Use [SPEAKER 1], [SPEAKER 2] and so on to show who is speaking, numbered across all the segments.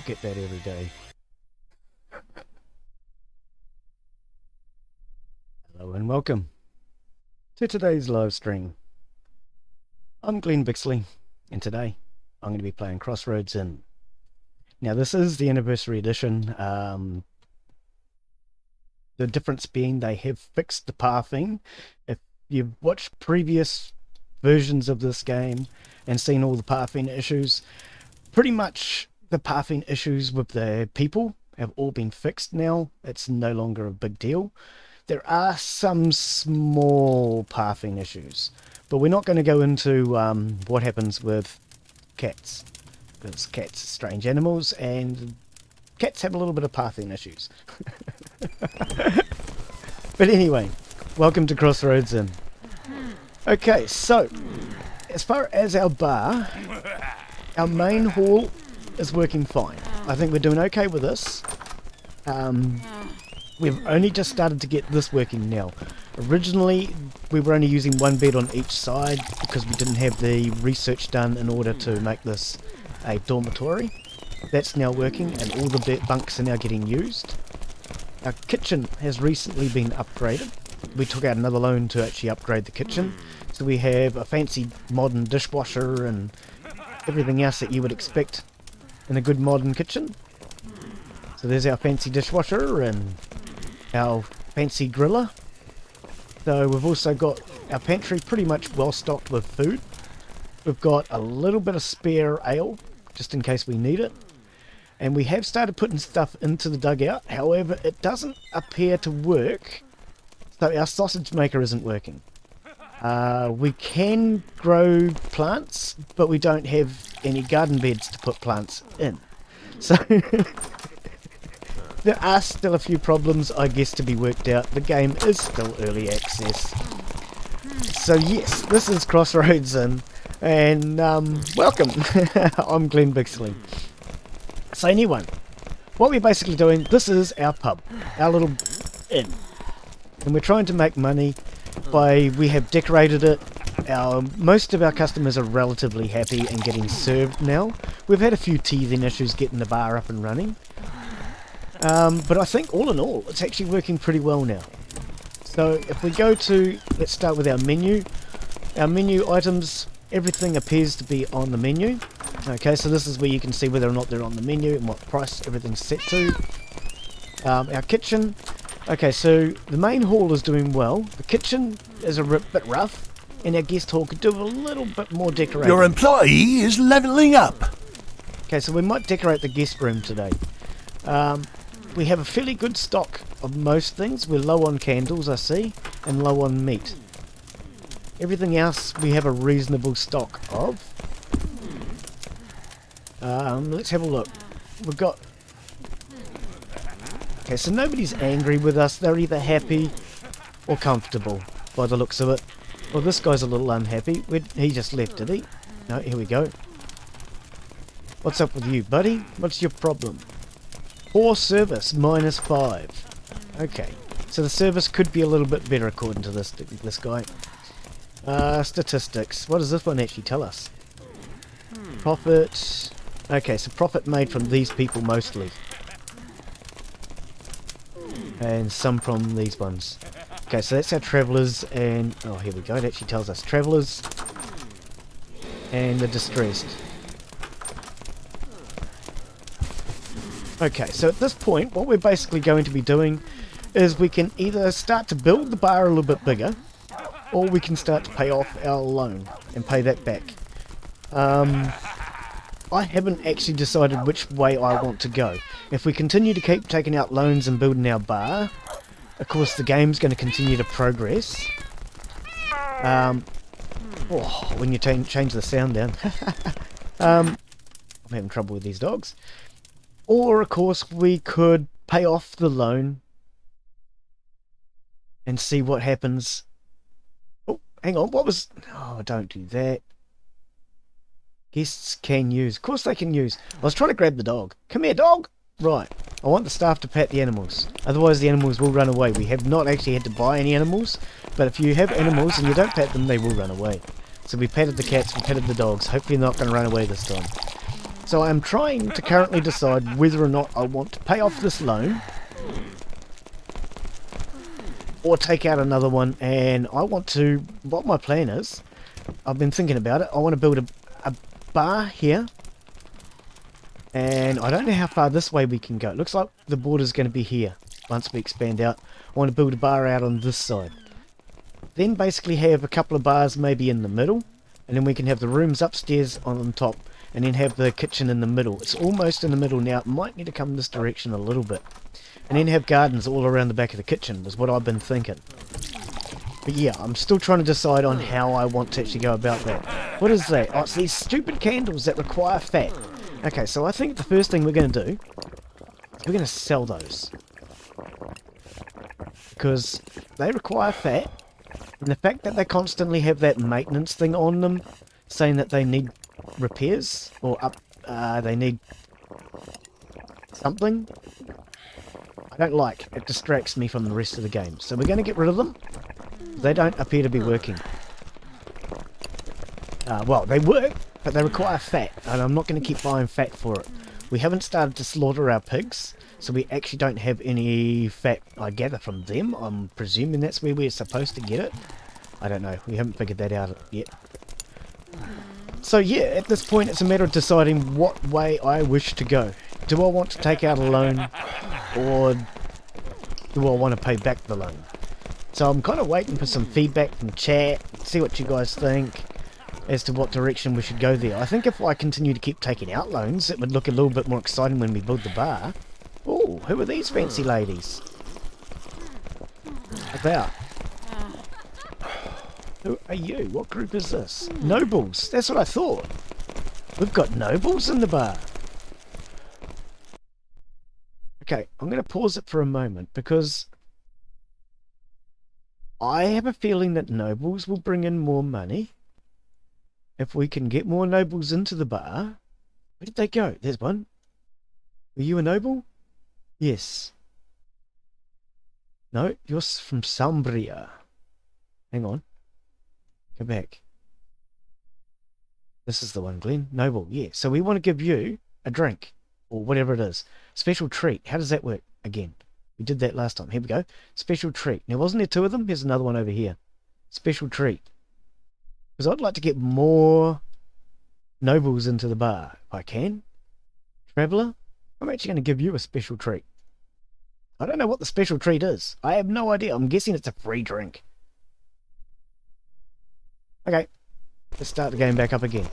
[SPEAKER 1] get that every day. Hello and welcome to today's live stream. I'm Glen Bixley, and today I'm going to be playing Crossroads Inn. Now this is the Anniversary Edition. The difference being they have fixed the pathing. If you've watched previous versions of this game and seen all the pathing issues, pretty much the pathing issues with the people have all been fixed now. It's no longer a big deal. There are some small pathing issues, but we're not going to go into what happens with cats, because cats are strange animals and cats have a little bit of pathing issues. But anyway, welcome to Crossroads Inn. Okay, so as far as our bar, our main hall is working fine. I think we're doing okay with this. We've only just started to get this working now. Originally, we were only using one bed on each side because we didn't have the research done in order to make this a dormitory. That's now working and all the bunks are now getting used. Our kitchen has recently been upgraded. We took out another loan to actually upgrade the kitchen. So we have a fancy modern dishwasher and everything else that you would expect in a good modern kitchen. So there's our fancy dishwasher and our fancy griller. So we've also got our pantry pretty much well stocked with food. We've got a little bit of spare ale just in case we need it. And we have started putting stuff into the dugout. However, it doesn't appear to work. So our sausage maker isn't working. We can grow plants, but we don't have any garden beds to put plants in. So there are still a few problems, I guess, to be worked out. The game is still early access. So yes, this is Crossroads Inn, and welcome. I'm Glen Bixley. So anyway, what we're basically doing, this is our pub, our little inn. And we're trying to make money by, we have decorated it. Most of our customers are relatively happy and getting served now. We've had a few teething issues getting the bar up and running. But I think all in all, it's actually working pretty well now. So if we go to, let's start with our menu. Our menu items, everything appears to be on the menu. Okay, so this is where you can see whether or not they're on the menu and what price everything's set to. Our kitchen. Okay, so the main hall is doing well. The kitchen is a bit rough, and our guest hall could do a little bit more decorating.
[SPEAKER 2] Your employee is levelling up.
[SPEAKER 1] Okay, so we might decorate the guest room today. We have a fairly good stock of most things. We're low on candles, I see, and low on meat. Everything else we have a reasonable stock of. Let's have a look. We've got... Okay, so nobody's angry with us. They're either happy or comfortable by the looks of it. Well, this guy's a little unhappy. He just left, did he? No, here we go. What's up with you, buddy? What's your problem? Poor service, -5. Okay, so the service could be a little bit better according to this guy. Statistics. What does this one actually tell us? Profit. Okay, so profit made from these people mostly. And some from these ones. Okay, so that's our travellers and... Oh, here we go. It actually tells us travellers and the distressed. Okay, so at this point, what we're basically going to be doing is we can either start to build the bar a little bit bigger, or we can start to pay off our loan and pay that back. I haven't actually decided which way I want to go. If we continue to keep taking out loans and building our bar, of course the game's going to continue to progress. When you change the sound down. I'm having trouble with these dogs. Or, of course, we could pay off the loan and see what happens. Oh, hang on, what was... Oh, don't do that. Guests can use. Of course they can use. I was trying to grab the dog. Come here, dog! Right. I want the staff to pat the animals. Otherwise the animals will run away. We have not actually had to buy any animals, but if you have animals and you don't pat them, they will run away. So we patted the cats, we patted the dogs. Hopefully they're not going to run away this time. So I'm trying to currently decide whether or not I want to pay off this loan or take out another one, and I want to, what my plan is, I've been thinking about it, I want to build a bar here, and I don't know how far this way we can go. It looks like the border's going to be here once we expand out. I want to build a bar out on this side. Then basically have a couple of bars maybe in the middle, and then we can have the rooms upstairs on top, and then have the kitchen in the middle. It's almost in the middle now, it might need to come this direction a little bit. And then have gardens all around the back of the kitchen, is what I've been thinking. But yeah, I'm still trying to decide on how I want to actually go about that. What is that? Oh, it's these stupid candles that require fat. Okay, so I think the first thing we're going to do is we're going to sell those. Because they require fat, and the fact that they constantly have that maintenance thing on them, saying that they need repairs, or they need something, I don't like. It distracts me from the rest of the game. So we're going to get rid of them. They don't appear to be working. Well, they work, but they require fat, and I'm not going to keep buying fat for it. We haven't started to slaughter our pigs, so we actually don't have any fat, I gather, from them. I'm presuming that's where we're supposed to get it. I don't know. We haven't figured that out yet. So yeah, at this point it's a matter of deciding what way I wish to go. Do I want to take out a loan, or do I want to pay back the loan? So I'm kind of waiting for some feedback from chat, see what you guys think as to what direction we should go there. I think if I continue to keep taking out loans, it would look a little bit more exciting when we build the bar. Oh, who are these fancy ladies? About. Who are you? What group is this? Nobles. That's what I thought. We've got nobles in the bar. Okay, I'm going to pause it for a moment because I have a feeling that nobles will bring in more money. If we can get more nobles into the bar. Where did they go? There's one. Were you a noble? Yes. No, you're from Sumbria. Hang on. Go back. This is the one, Glen. Noble, yeah. So we want to give you a drink, or whatever it is. Special treat. How does that work? Again, we did that last time. Here we go. Special treat. Now, wasn't there two of them? Here's another one over here. Special treat. Because I'd like to get more nobles into the bar, if I can. Traveller, I'm actually going to give you a special treat. I don't know what the special treat is. I have no idea. I'm guessing it's a free drink. Okay, let's start the game back up again.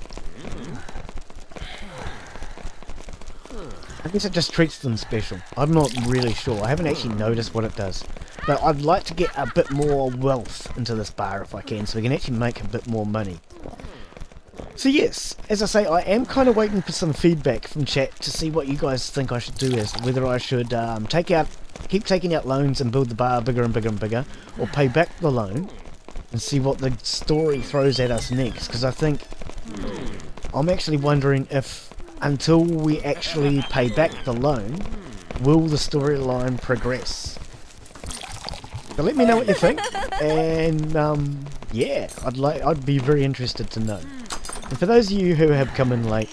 [SPEAKER 1] I guess it just treats them special. I'm not really sure. I haven't actually noticed what it does. But I'd like to get a bit more wealth into this bar if I can, so we can actually make a bit more money. So yes, as I say, I am kind of waiting for some feedback from chat to see what you guys think I should do, as whether I should keep taking out loans and build the bar bigger and bigger and bigger, or pay back the loan and see what the story throws at us next. Because I think I'm actually wondering if until we actually pay back the loan, will the storyline progress? So let me know what you think, and yeah, I'd be very interested to know. And for those of you who have come in late,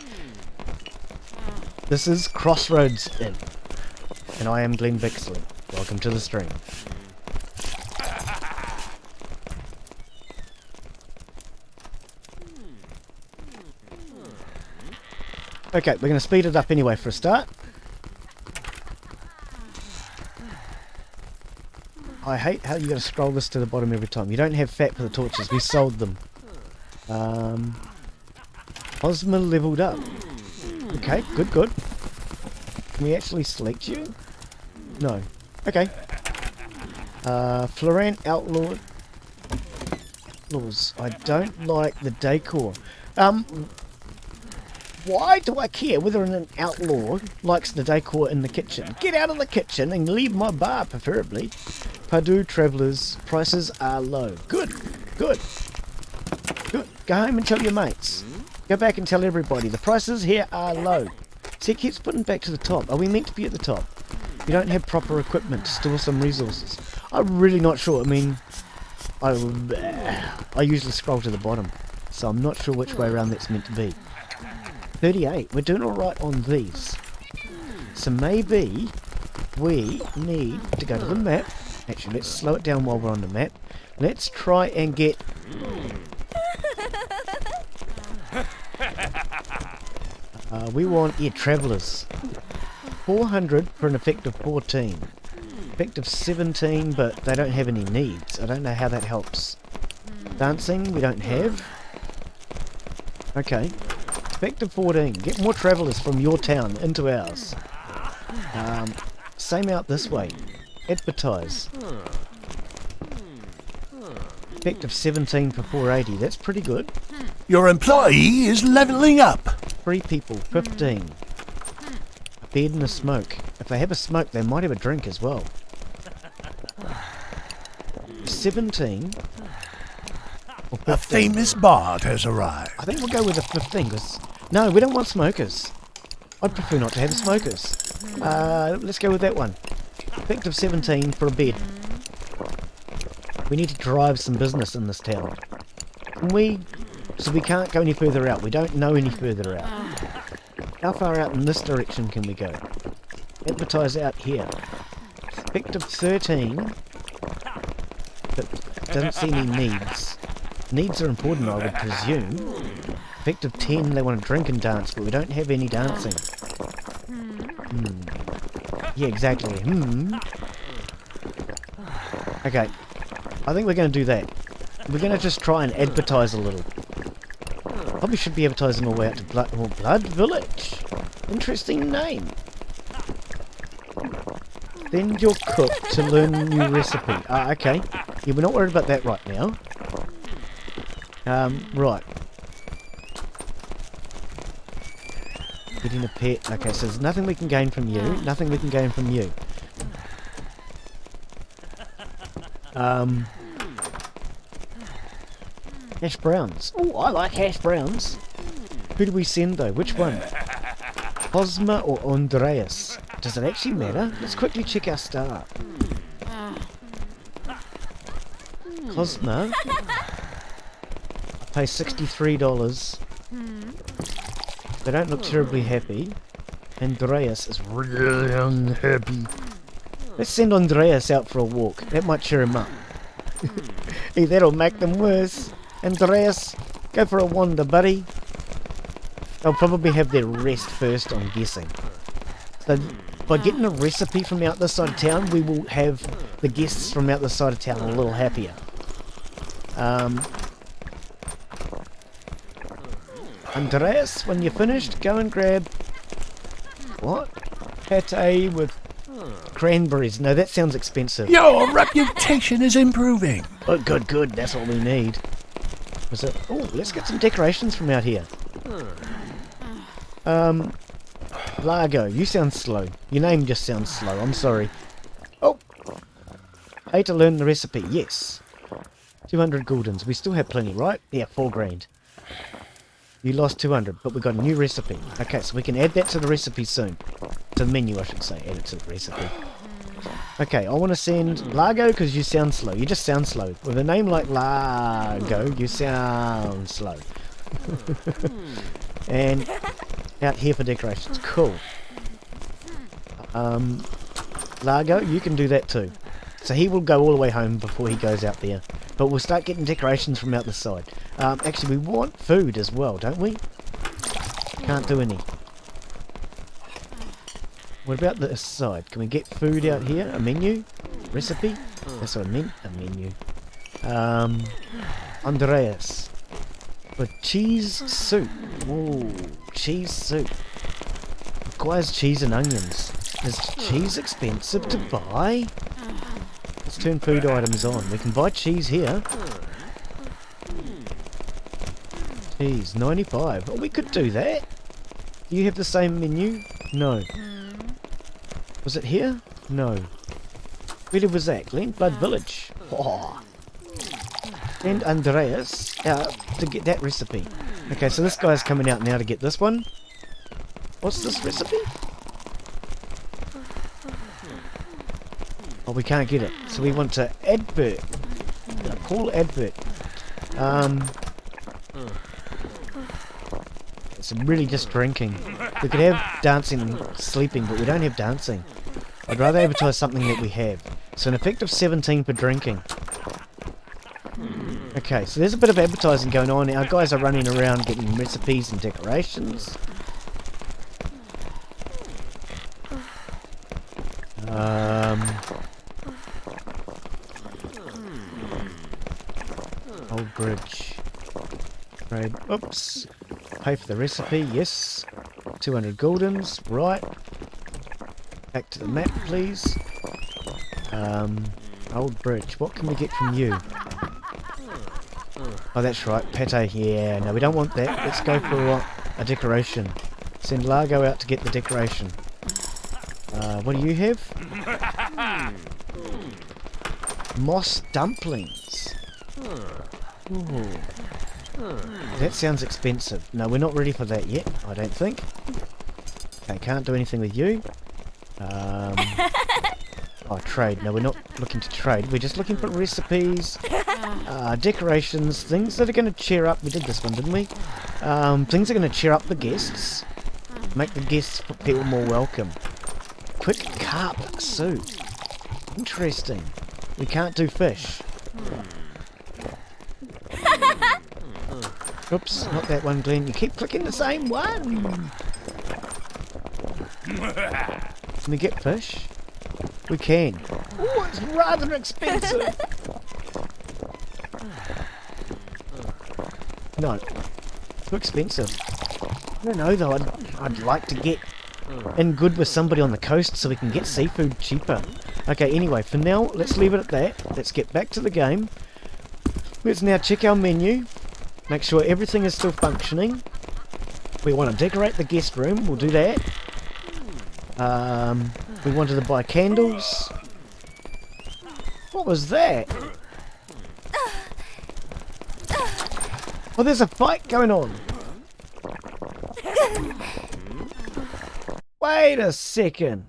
[SPEAKER 1] this is Crossroads Inn, and I am Glen Bixley. Welcome to the stream. Okay, we're going to speed it up anyway for a start. I hate how you got to scroll this to the bottom every time. You don't have fat for the torches. We sold them. Ozma leveled up. Okay, good, good. Can we actually select you? No. Okay. Florent outlawed. Laws. I don't like the decor. Why do I care whether an outlaw likes the decor in the kitchen? Get out of the kitchen and leave my bar, preferably. Pardue travellers, prices are low. Good, good, good. Go home and tell your mates. Go back and tell everybody the prices here are low. See, it keeps putting back to the top. Are we meant to be at the top? You don't have proper equipment to store some resources. I'm really not sure. I mean, I usually scroll to the bottom, so I'm not sure which way around that's meant to be. 38. We're doing alright on these. So maybe we need to go to the map. Actually, let's slow it down while we're on the map. Let's try and get... we want, travellers. 400 for an effective 14. Effective 17, but they don't have any needs. I don't know how that helps. Dancing, we don't have. Okay. Effective 14. Get more travellers from your town into ours. Same out this way. Advertise. Effective 17 for 480. That's pretty good.
[SPEAKER 2] Your employee is leveling up.
[SPEAKER 1] 3 people. 15. A bed and a smoke. If they have a smoke, they might have a drink as well. 17. Or 15.
[SPEAKER 2] A famous bard has arrived.
[SPEAKER 1] I think we'll go with a 15 because... No, we don't want smokers. I'd prefer not to have smokers. Let's go with that one. Effective 17 for a bed. We need to drive some business in this town. So we can't go any further out. We don't know any further out. How far out in this direction can we go? Advertise out here. Effective 13. But doesn't see any needs. Needs are important, I would presume. Effective 10, they want to drink and dance, but we don't have any dancing. Yeah, exactly. Okay. I think we're going to do that. We're going to just try and advertise a little. Probably should be advertising all the way out to Blood Village. Interesting name. Send your cook to learn a new recipe. Okay. Yeah, we're not worried about that right now. Right. Getting a pet. Okay, so there's nothing we can gain from you. Nothing we can gain from you. Hash browns. Oh, I like hash browns. Who do we send though? Which one? Cosma or Andreas? Does it actually matter? Let's quickly check our star. Cosma. I pay $63. They don't look terribly happy. Andreas is really unhappy. Let's send Andreas out for a walk. That might cheer him up. Hey, that'll make them worse. Andreas, go for a wander, buddy. They'll probably have their rest first, I'm guessing. So, by getting a recipe from out this side of town, we will have the guests from out this side of town a little happier. Andreas, when you're finished, go and grab... What? Pate with cranberries. No, that sounds expensive.
[SPEAKER 2] Your reputation is improving.
[SPEAKER 1] Oh, good, good. That's what we need. Was it? Oh, let's get some decorations from out here. Largo, you sound slow. Your name just sounds slow. I'm sorry. Oh! Pay to learn the recipe. Yes. 200 guldens. We still have plenty, right? Yeah, 4 grand. You lost 200, but we got a new recipe. Okay, so we can add that to the recipe soon. To the menu, I should say. Add it to the recipe. Okay, I want to send Largo because you sound slow. You just sound slow. With a name like Largo, you sound slow. And out here for decorations. Cool. Largo, you can do that too. So he will go all the way home before he goes out there. But we'll start getting decorations from out the side. Actually, we want food as well, don't we? Can't do any. What about this side? Can we get food out here? A menu? Recipe? That's what I meant. A menu. Andreas. For cheese soup. Ooh, cheese soup. Requires cheese and onions. Is cheese expensive to buy? Let's turn food items on. We can buy cheese here. Cheese, 95. Oh, we could do that. Do you have the same menu? No. Was it here? No. Where was that? Glen? Blood Village. Oh. And Andreas out to get that recipe. Okay, so this guy's coming out now to get this one. What's this recipe? Oh, we can't get it. So we want to advert. Call advert. It's really just drinking. We could have dancing and sleeping, but we don't have dancing. I'd rather advertise something that we have. So an effective 17 for drinking. Okay, so there's a bit of advertising going on. Our guys are running around getting recipes and decorations. Old bridge. Trade. Oops. Pay for the recipe. Yes. 200 guldens. Right. Back to the map, please. Old bridge. What can we get from you? Oh, that's right. Pate. Yeah. No, we don't want that. Let's go for what? A decoration. Send Largo out to get the decoration. What do you have? Moss dumplings. Ooh. That sounds expensive. No, we're not ready for that yet, I don't think. Okay, can't do anything with you. Oh, trade. No, we're not looking to trade. We're just looking for recipes, decorations, things that are going to cheer up. We did this one, didn't we? Things that are going to cheer up the guests. Make the guests feel more welcome. Quick carp soup. Interesting. We can't do fish. Oops, not that one, Glen. You keep clicking the same one. Can we get fish? We can. Oh, it's rather expensive. No, too expensive. I don't know though. I'd like to get in good with somebody on the coast so we can get seafood cheaper. Okay, anyway, for now, let's leave it at that. Let's get back to the game. Let's now check our menu. Make sure everything is still functioning. We want to decorate the guest room. We'll do that. We wanted to buy candles. What was that? Oh, there's a fight going on. Wait a second.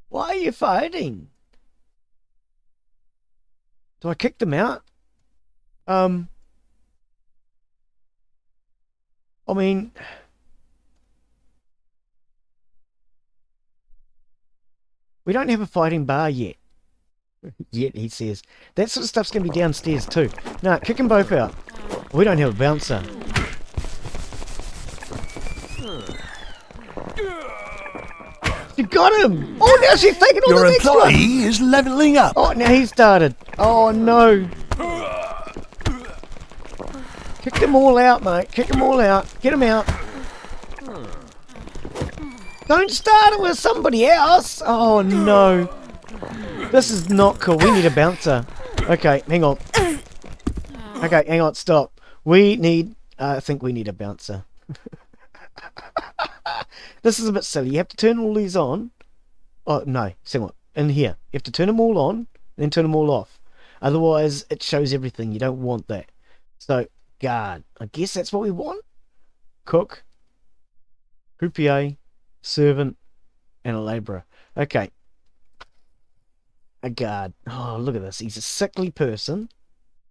[SPEAKER 1] Why are you fighting? Do I kick them out? I mean... We don't have a fighting bar yet. Yet, he says. That sort of stuff's going to be downstairs too. No, kick them both out. We don't have a bouncer. You got him! Oh, now she's taking all
[SPEAKER 2] Your
[SPEAKER 1] the next one!
[SPEAKER 2] employee is leveling up.
[SPEAKER 1] Oh, now he started. Oh, no. Kick them all out, mate. Kick them all out. Get them out. Don't start it with somebody else. Oh, no. This is not cool. We need a bouncer. Okay, hang on. Okay, hang on. Stop. We need... I think we need a bouncer. This is a bit silly. You have to turn all these on. Oh, no. Second one. In here. You have to turn them all on, then turn them all off. Otherwise, it shows everything. You don't want that. So, guard. I guess that's what we want. Cook. Croupier. Servant. And a labourer. Okay. A guard. Oh, look at this. He's a sickly person.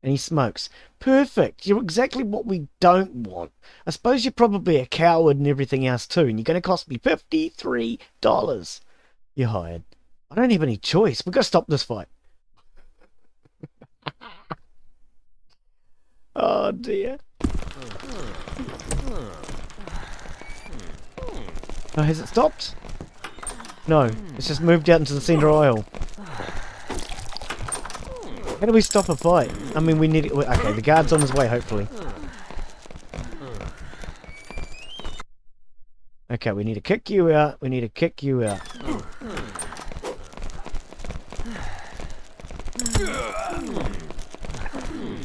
[SPEAKER 1] And he smokes. Perfect. You're exactly what we don't want. I suppose you're probably a coward and everything else too, and you're going to cost me $53. You're hired. I don't have any choice. We've got to stop this fight. Oh dear. Oh, has it stopped? No. It's just moved out into the centre aisle. How do we stop a fight? I mean, we need it. Okay, the guard's on his way, hopefully. Okay, we need to kick you out. We need to kick you out.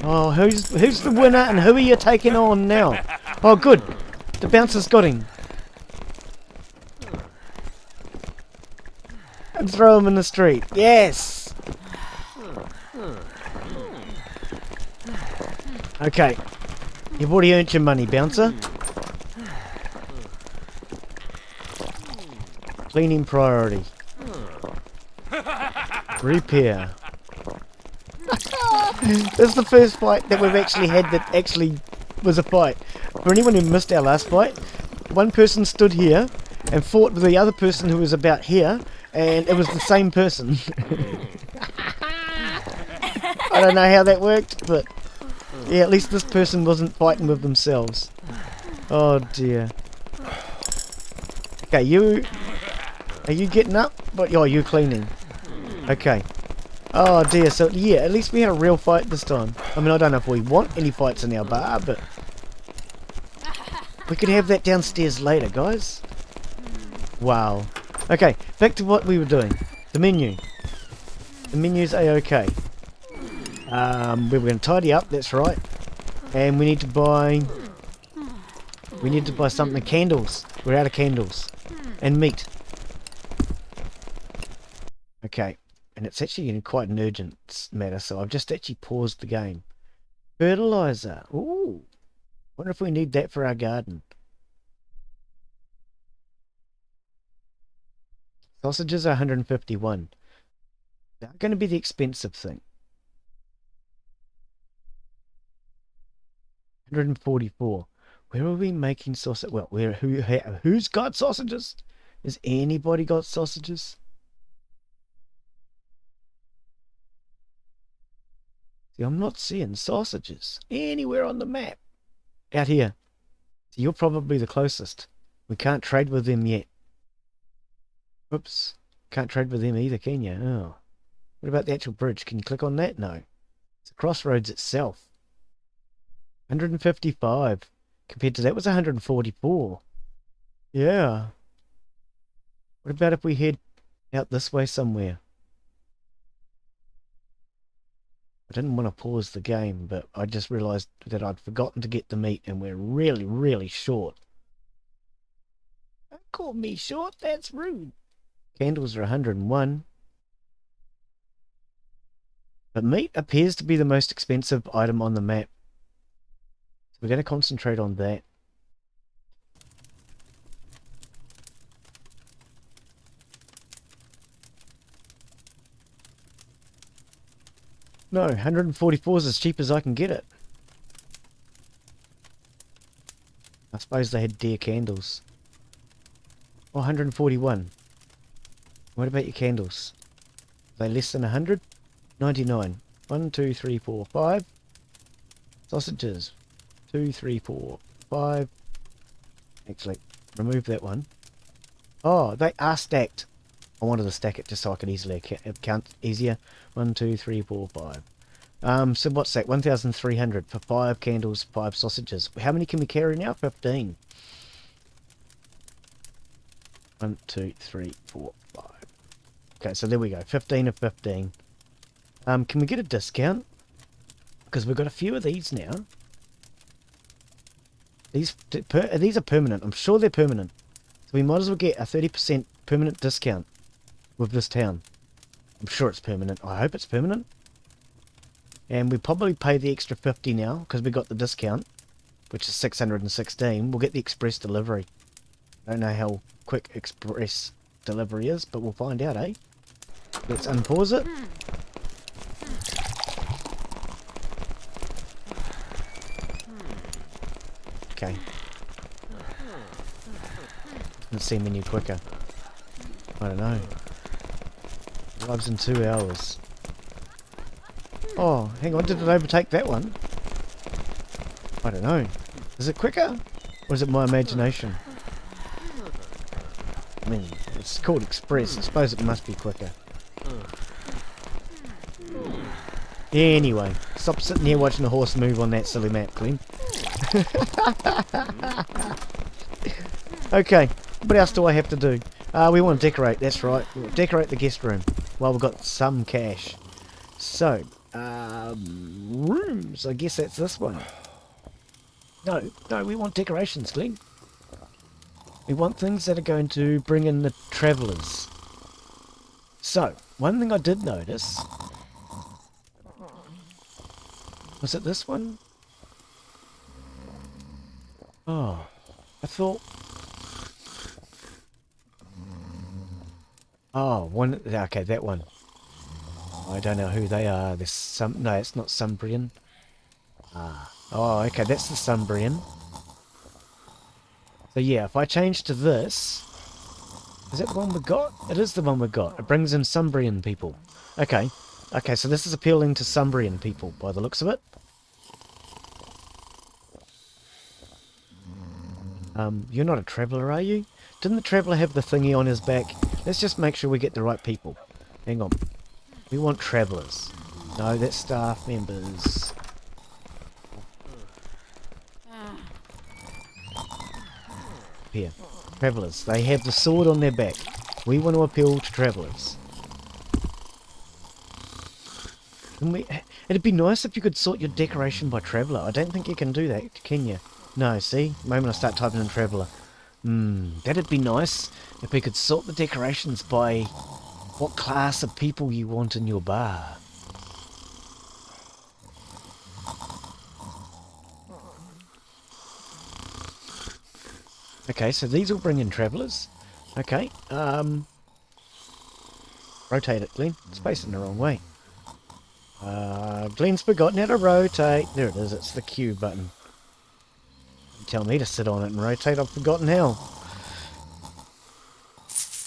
[SPEAKER 1] Oh, who's the winner and who are you taking on now? Oh, good. The bouncer's got him. And throw him in the street. Yes! Okay, you've already earned your money, bouncer. Cleaning priority. Repair. This is the first fight that we've actually had that actually was a fight. For anyone who missed our last fight, one person stood here and fought with the other person who was about here, and it was the same person. I don't know how that worked, but yeah, at least this person wasn't fighting with themselves. Oh dear. Okay, are you getting up? Oh, you're cleaning. Okay. Oh dear, so yeah, at least we had a real fight this time. I mean, I don't know if we want any fights in our bar, but we could have that downstairs later, guys. Wow. Okay, back to what we were doing. The menu. The menu's a-okay. We were going to tidy up, that's right. And we need to buy something. Candles. We're out of candles. And meat. Okay. And it's actually in quite an urgent matter, so I've just actually paused the game. Fertilizer. Ooh. Wonder if we need that for our garden. Sausages are 151. They're going to be the expensive thing. 144. Where are we making sausage? Well, who's got sausages? Has anybody got sausages? See, I'm not seeing sausages anywhere on the map. Out here. So you're probably the closest. We can't trade with them yet. Oops. Can't trade with them either, can you? Oh. What about the actual bridge? Can you click on that? No. It's the Crossroads itself. 155. Compared to that was 144. Yeah. What about if we head out this way somewhere? I didn't want to pause the game, but I just realised that I'd forgotten to get the meat, and we're really, really short. Don't call me short, that's rude. Candles are 101. But meat appears to be the most expensive item on the map. So we're going to concentrate on that. No, 144 is as cheap as I can get it. I suppose they had dear candles. Oh, 141. What about your candles? Are they less than 100? 99. 1, 2, 3, 4, 5. Sausages. 2, 3, 4, 5. Actually, remove that one. Oh, they are stacked. I wanted to stack it just so I could easily count easier. 1, 2, 3, 4, 5. So what's that? 1,300 for 5 candles, 5 sausages. How many can we carry now? 15. 1, 2, 3, 4, 5. Okay, so there we go. 15 of 15. Can we get a discount? Because we've got a few of these now. These are permanent. I'm sure they're permanent. So we might as well get a 30% permanent discount with this town. I'm sure it's permanent. I hope it's permanent. And we probably pay the extra 50 now because we got the discount, which is 616. We'll get the express delivery. I don't know how quick express delivery is, but we'll find out, eh? Let's unpause it. Okay. Let's see menu quicker. I don't know. Arrives in 2 hours. Oh, hang on, did it overtake that one? I don't know. Is it quicker? Or is it my imagination? I mean, it's called Express. I suppose it must be quicker. Anyway, stop sitting here watching a horse move on that silly map, Glen. Okay, what else do I have to do? We want to decorate, that's right. We'll decorate the guest room while we've got some cash. So, rooms, I guess that's this one. No, we want decorations, Glen. We want things that are going to bring in the travellers. So, one thing I did notice... Was it this one? Oh, I thought... Oh, one... Okay, that one. I don't know who they are. There's some... No, it's not Sumbrian. Oh, okay, that's the Sumbrian. So yeah, if I change to this... Is that the one we got? It is the one we got. It brings in Sumbrian people. Okay. Okay, so this is appealing to Sumbrian people, by the looks of it. You're not a traveller, are you? Didn't the traveller have the thingy on his back? Let's just make sure we get the right people. Hang on. We want travellers. No, that's staff members. Here. Travellers. They have the sword on their back. We want to appeal to travellers. It'd be nice if you could sort your decoration by traveller. I don't think you can do that, can you? No, see? The moment I start typing in traveller. That'd be nice if we could sort the decorations by what class of people you want in your bar. Okay, so these will bring in travellers. Okay, rotate it, Glen. It's facing the wrong way. Glen's forgotten how to rotate. There it is, it's the Q button. You tell me to sit on it and rotate, I've forgotten how.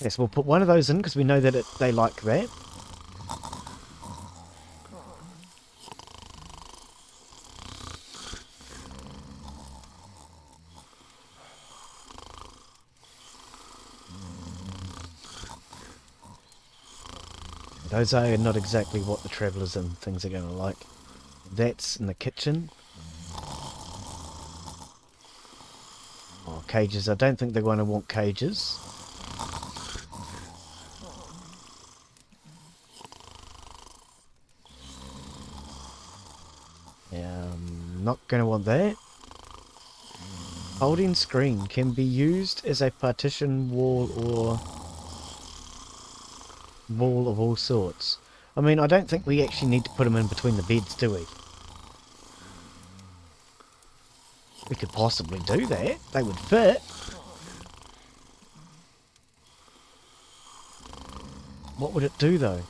[SPEAKER 1] Yes, we'll put one of those in because we know that they like that. Those are not exactly what the travellers and things are going to like. That's in the kitchen. Oh, cages. I don't think they're going to want cages. Not going to want that. Holding screen can be used as a partition wall or wall of all sorts. I mean, I don't think we actually need to put them in between the beds, do we? We could possibly do that. They would fit. What would it do, though?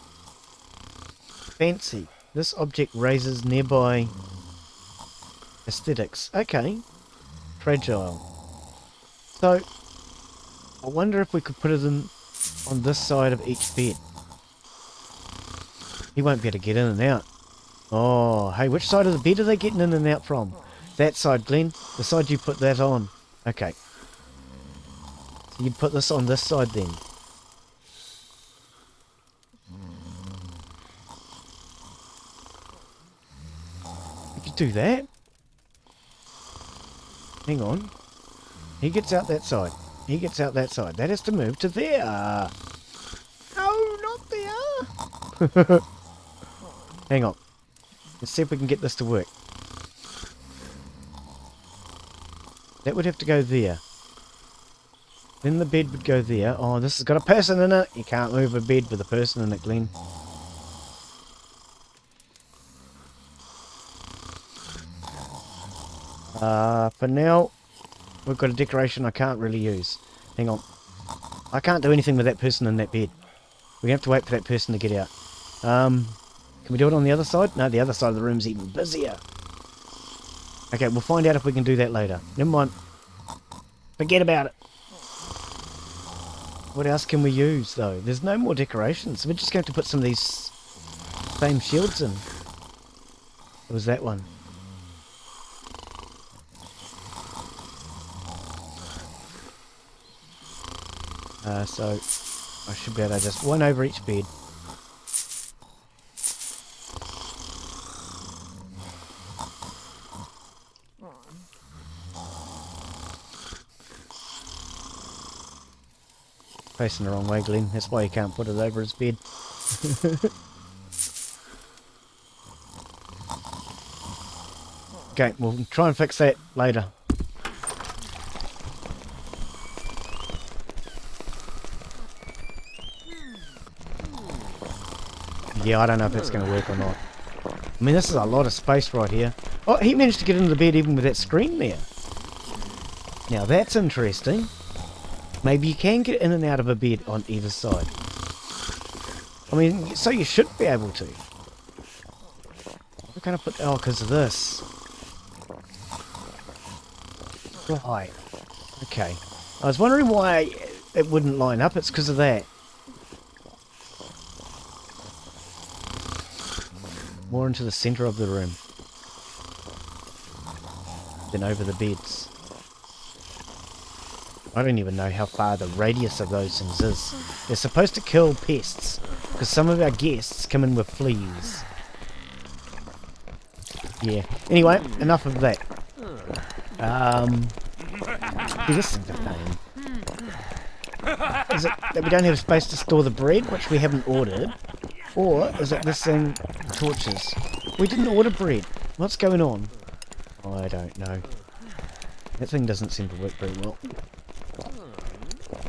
[SPEAKER 1] Fancy. This object raises nearby aesthetics. Okay. Fragile. So, I wonder if we could put it in on this side of each bed. He won't be able to get in and out. Oh, hey, which side of the bed are they getting in and out from? That side, Glen. The side you put that on. Okay. So you put this on this side then. You could do that. Hang on. He gets out that side. He gets out that side. That has to move to there. No, not there. Hang on. Let's see if we can get this to work. That would have to go there. Then the bed would go there. Oh, this has got a person in it. You can't move a bed with a person in it, Glen. For now, we've got a decoration I can't really use. Hang on. I can't do anything with that person in that bed. We have to wait for that person to get out. Can we do it on the other side? No, the other side of the room's even busier. Okay, we'll find out if we can do that later. Never mind. Forget about it. What else can we use, though? There's no more decorations. We're just going to put some of these same shields in. What was that one? So I should be able to just one over each bed. Facing the wrong way, Glen. That's why you can't put it over his bed. Okay, we'll try and fix that later. Yeah, I don't know if that's going to work or not. I mean, this is a lot of space right here. Oh, he managed to get into the bed even with that screen there. Now that's interesting. Maybe you can get in and out of a bed on either side. I mean, so you should be able to. We're gonna put... Oh, because of this. Right. Okay. I was wondering why it wouldn't line up. It's because of that. More into the centre of the room. Than over the beds. I don't even know how far the radius of those things is. They're supposed to kill pests. Because some of our guests come in with fleas. Yeah. Anyway, enough of that. See, this thing's a pain. Is it that we don't have space to store the bread, which we haven't ordered? Or is it this thing, torches? We didn't order bread. What's going on? I don't know. That thing doesn't seem to work very well.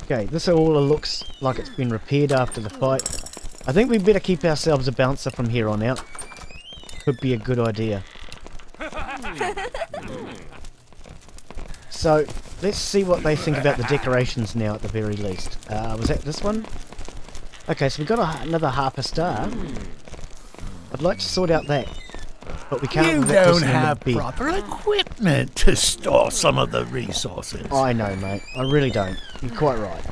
[SPEAKER 1] Okay, this all looks like it's been repaired after the fight. I think we better keep ourselves a bouncer from here on out. Could be a good idea. So, let's see what they think about the decorations now at the very least. Was that this one? Okay, so we've got another half a star. I'd like to sort out that. But we can't.
[SPEAKER 2] You don't have proper equipment to store some of the resources.
[SPEAKER 1] I know, mate. I really don't. You're quite right.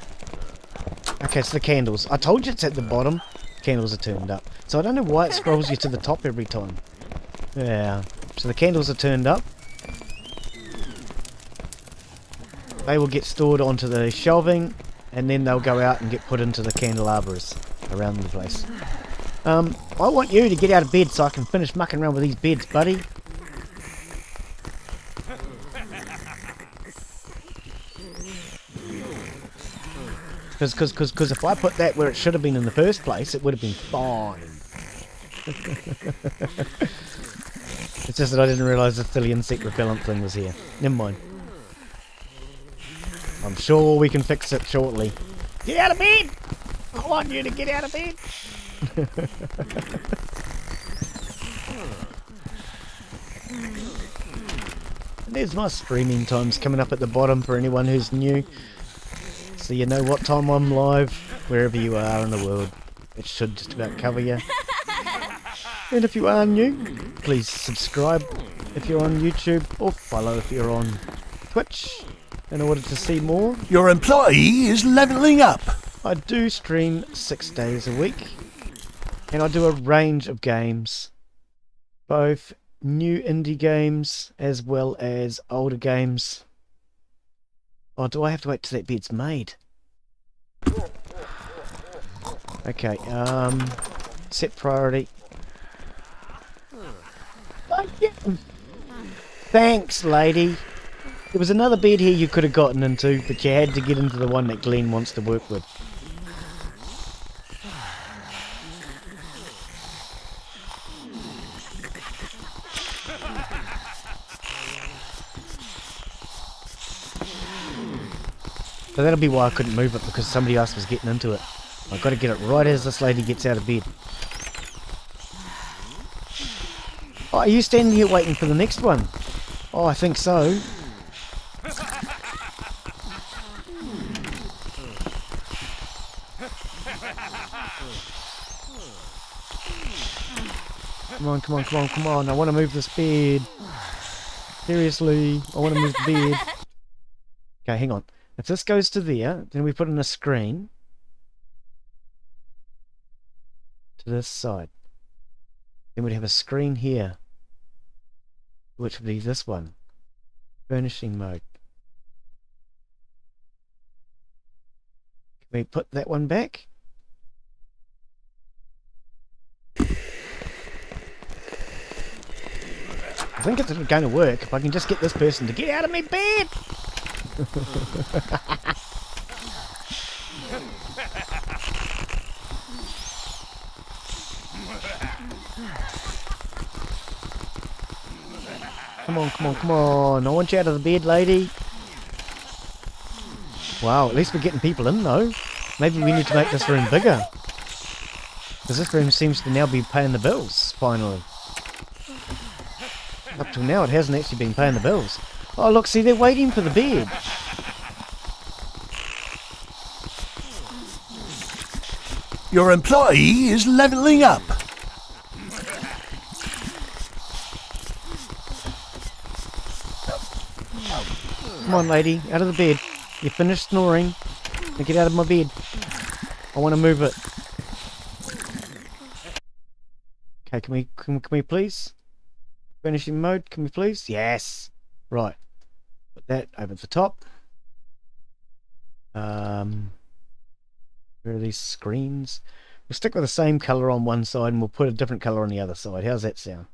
[SPEAKER 1] Okay, so the candles. I told you it's at the bottom. Candles are turned up. So I don't know why it scrolls you to the top every time. Yeah. So the candles are turned up. They will get stored onto the shelving, and then they'll go out and get put into the candelabras around the place. I want you to get out of bed so I can finish mucking around with these beds, buddy. Because if I put that where it should have been in the first place, it would have been fine. It's just that I didn't realise the silly insect repellent thing was here. Never mind. I'm sure we can fix it shortly. Get out of bed! I want you to get out of bed! There's my streaming times coming up at the bottom for anyone who's new. So you know what time I'm live, wherever you are in the world. It should just about cover you. And if you are new, please subscribe if you're on YouTube, or follow if you're on Twitch, in order to see more.
[SPEAKER 2] Your employee is leveling up.
[SPEAKER 1] I do stream 6 days a week, and I do a range of games, both new indie games as well as older games. Oh, do I have to wait till that bed's made? Okay, set priority. Oh, yeah. Thanks, lady. There was another bed here you could have gotten into, but you had to get into the one that Glen wants to work with. So that'll be why I couldn't move it, because somebody else was getting into it. I've got to get it right as this lady gets out of bed. Oh, are you standing here waiting for the next one? Oh, I think so. Come on, come on, come on, come on. I want to move this bed. Seriously, I want to move the bed. Okay, hang on. If this goes to there, then we put in a screen to this side. Then we'd have a screen here, which would be this one. Furnishing mode. Can we put that one back? I think it's going to work if I can just get this person to get out of my bed! Come on, come on, come on. I want you out of the bed, lady. Wow, at least we're getting people in, though. Maybe we need to make this room bigger. Because this room seems to now be paying the bills, finally. Up till now, it hasn't actually been paying the bills. Oh, look, see, they're waiting for the bed.
[SPEAKER 2] Your employee is leveling up.
[SPEAKER 1] Come on, lady, out of the bed. You finished snoring. Now get out of my bed. I want to move it. Okay, can we please? Finishing mode, can we please? Yes. Right. Put that over the top. Where are these screens? We'll stick with the same colour on one side and we'll put a different colour on the other side. How's that sound?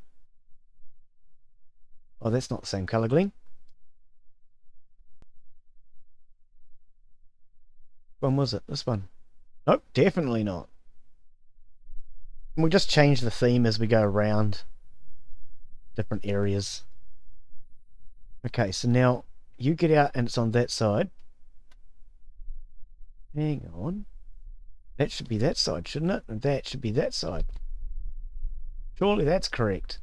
[SPEAKER 1] Oh, that's not the same colour, Glen. Which one was it? This one? Nope, definitely not. We'll just change the theme as we go around different areas. Okay, so now you get out and it's on that side. Hang on. That should be that side, shouldn't it? And that should be that side. Surely that's correct.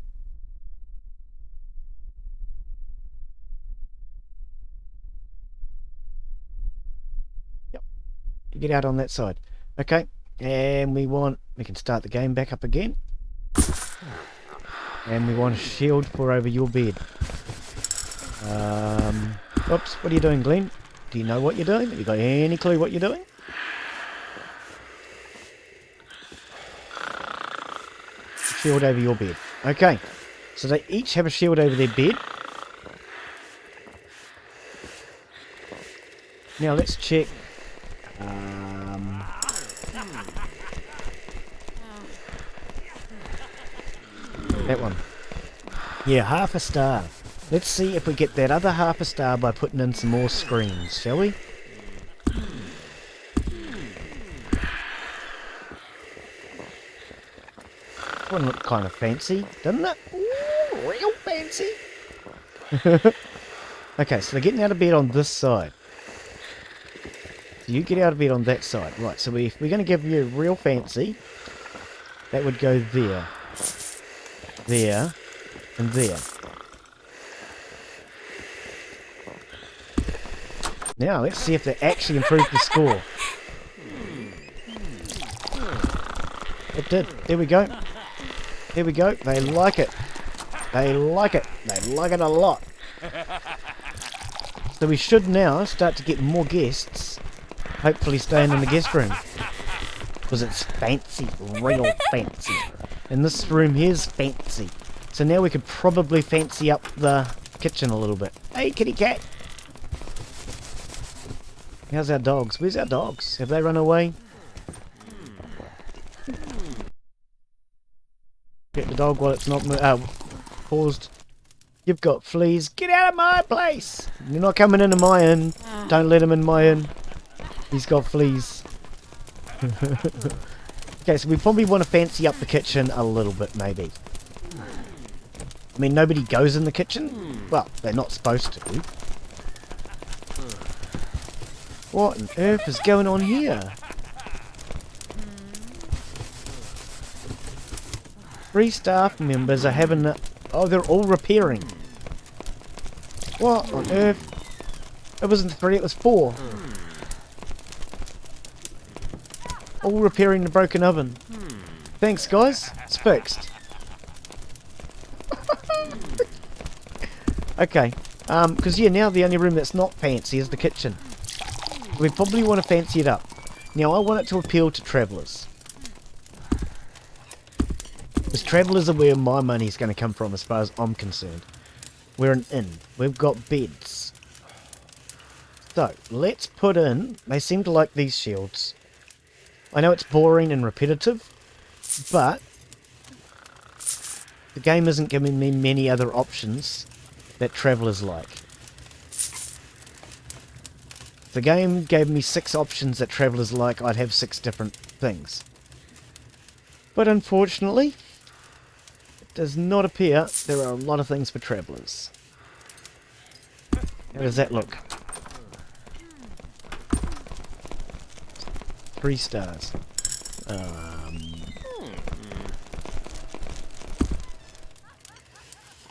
[SPEAKER 1] Yep. You get out on that side. Okay. And we can start the game back up again. And we want a shield for over your bed. Oops, what are you doing, Glen? Do you know what you're doing? Have you got any clue what you're doing? Shield over your bed. Okay. So they each have a shield over their bed. Now let's check. That one. Yeah, half a star. Let's see if we get that other half a star by putting in some more screens, shall we? One looked kind of fancy, doesn't it? Ooh, real fancy. Okay, so they're getting out of bed on this side. So you get out of bed on that side. Right, so if we're going to give you real fancy, that would go there. There. And there. Now, let's see if they actually improved the score. It did. There we go. There we go. They like it. They like it. They like it a lot. So we should now start to get more guests. Hopefully staying in the guest room. Because it's fancy. Real fancy. And this room here's fancy. So now we could probably fancy up the kitchen a little bit. Hey, kitty cat. How's our dogs? Where's our dogs? Have they run away? Get the dog while it's not paused. You've got fleas. Get out of my place! You're not coming into my inn. Don't let him in my inn. He's got fleas. Okay, so we probably want to fancy up the kitchen a little bit, maybe. I mean, nobody goes in the kitchen. Well, they're not supposed to. What on earth is going on here? 3 staff members are having a... Oh, they're all repairing. What on earth? It wasn't 3, it was 4. All repairing the broken oven. Thanks, guys. It's fixed. Okay. Because, yeah, now the only room that's not fancy is the kitchen. We probably want to fancy it up. Now, I want it to appeal to travellers. Because travellers are where my money's going to come from as far as I'm concerned. We're an inn. We've got beds. So, let's put in... They seem to like these shields. I know it's boring and repetitive, but the game isn't giving me many other options that travellers like. If the game gave me 6 options that travellers like, I'd have 6 different things. But unfortunately, it does not appear there are a lot of things for travellers. How does that look? 3 stars. I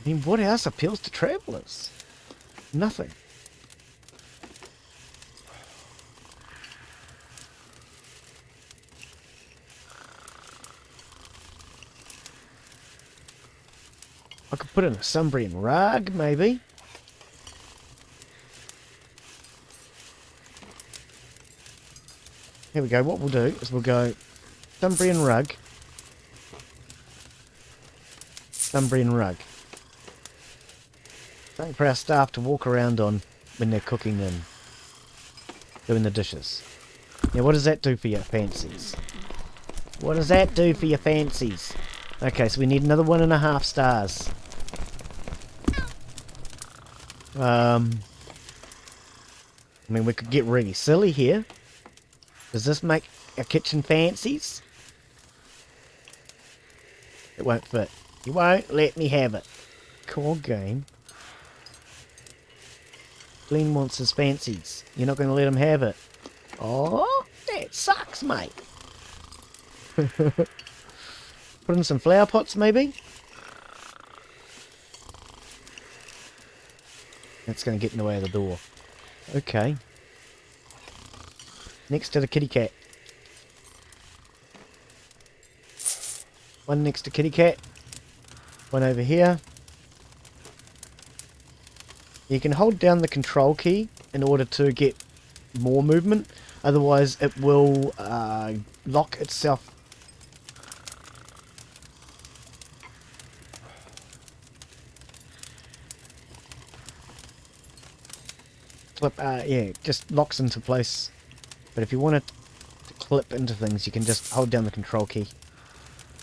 [SPEAKER 1] mean, what else appeals to travellers? Nothing. I could put in a Sumbrian rug, maybe. Here we go. What we'll do is we'll go Sumbrian rug. Sumbrian rug. Something for our staff to walk around on when they're cooking and doing the dishes. Now, what does that do for your fancies? What does that do for your fancies? Okay, so we need another 1.5 stars. I mean, we could get really silly here. Does this make our kitchen fancies? It won't fit. You won't let me have it. Core game. Glen wants his fancies. You're not going to let him have it. Oh, that sucks, mate. Put in some flower pots, maybe? That's going to get in the way of the door. Okay. Next to the kitty cat. One next to kitty cat. One over here. You can hold down the control key in order to get more movement. Otherwise it will lock itself. Yeah, it just locks into place. But if you want it to clip into things, you can just hold down the control key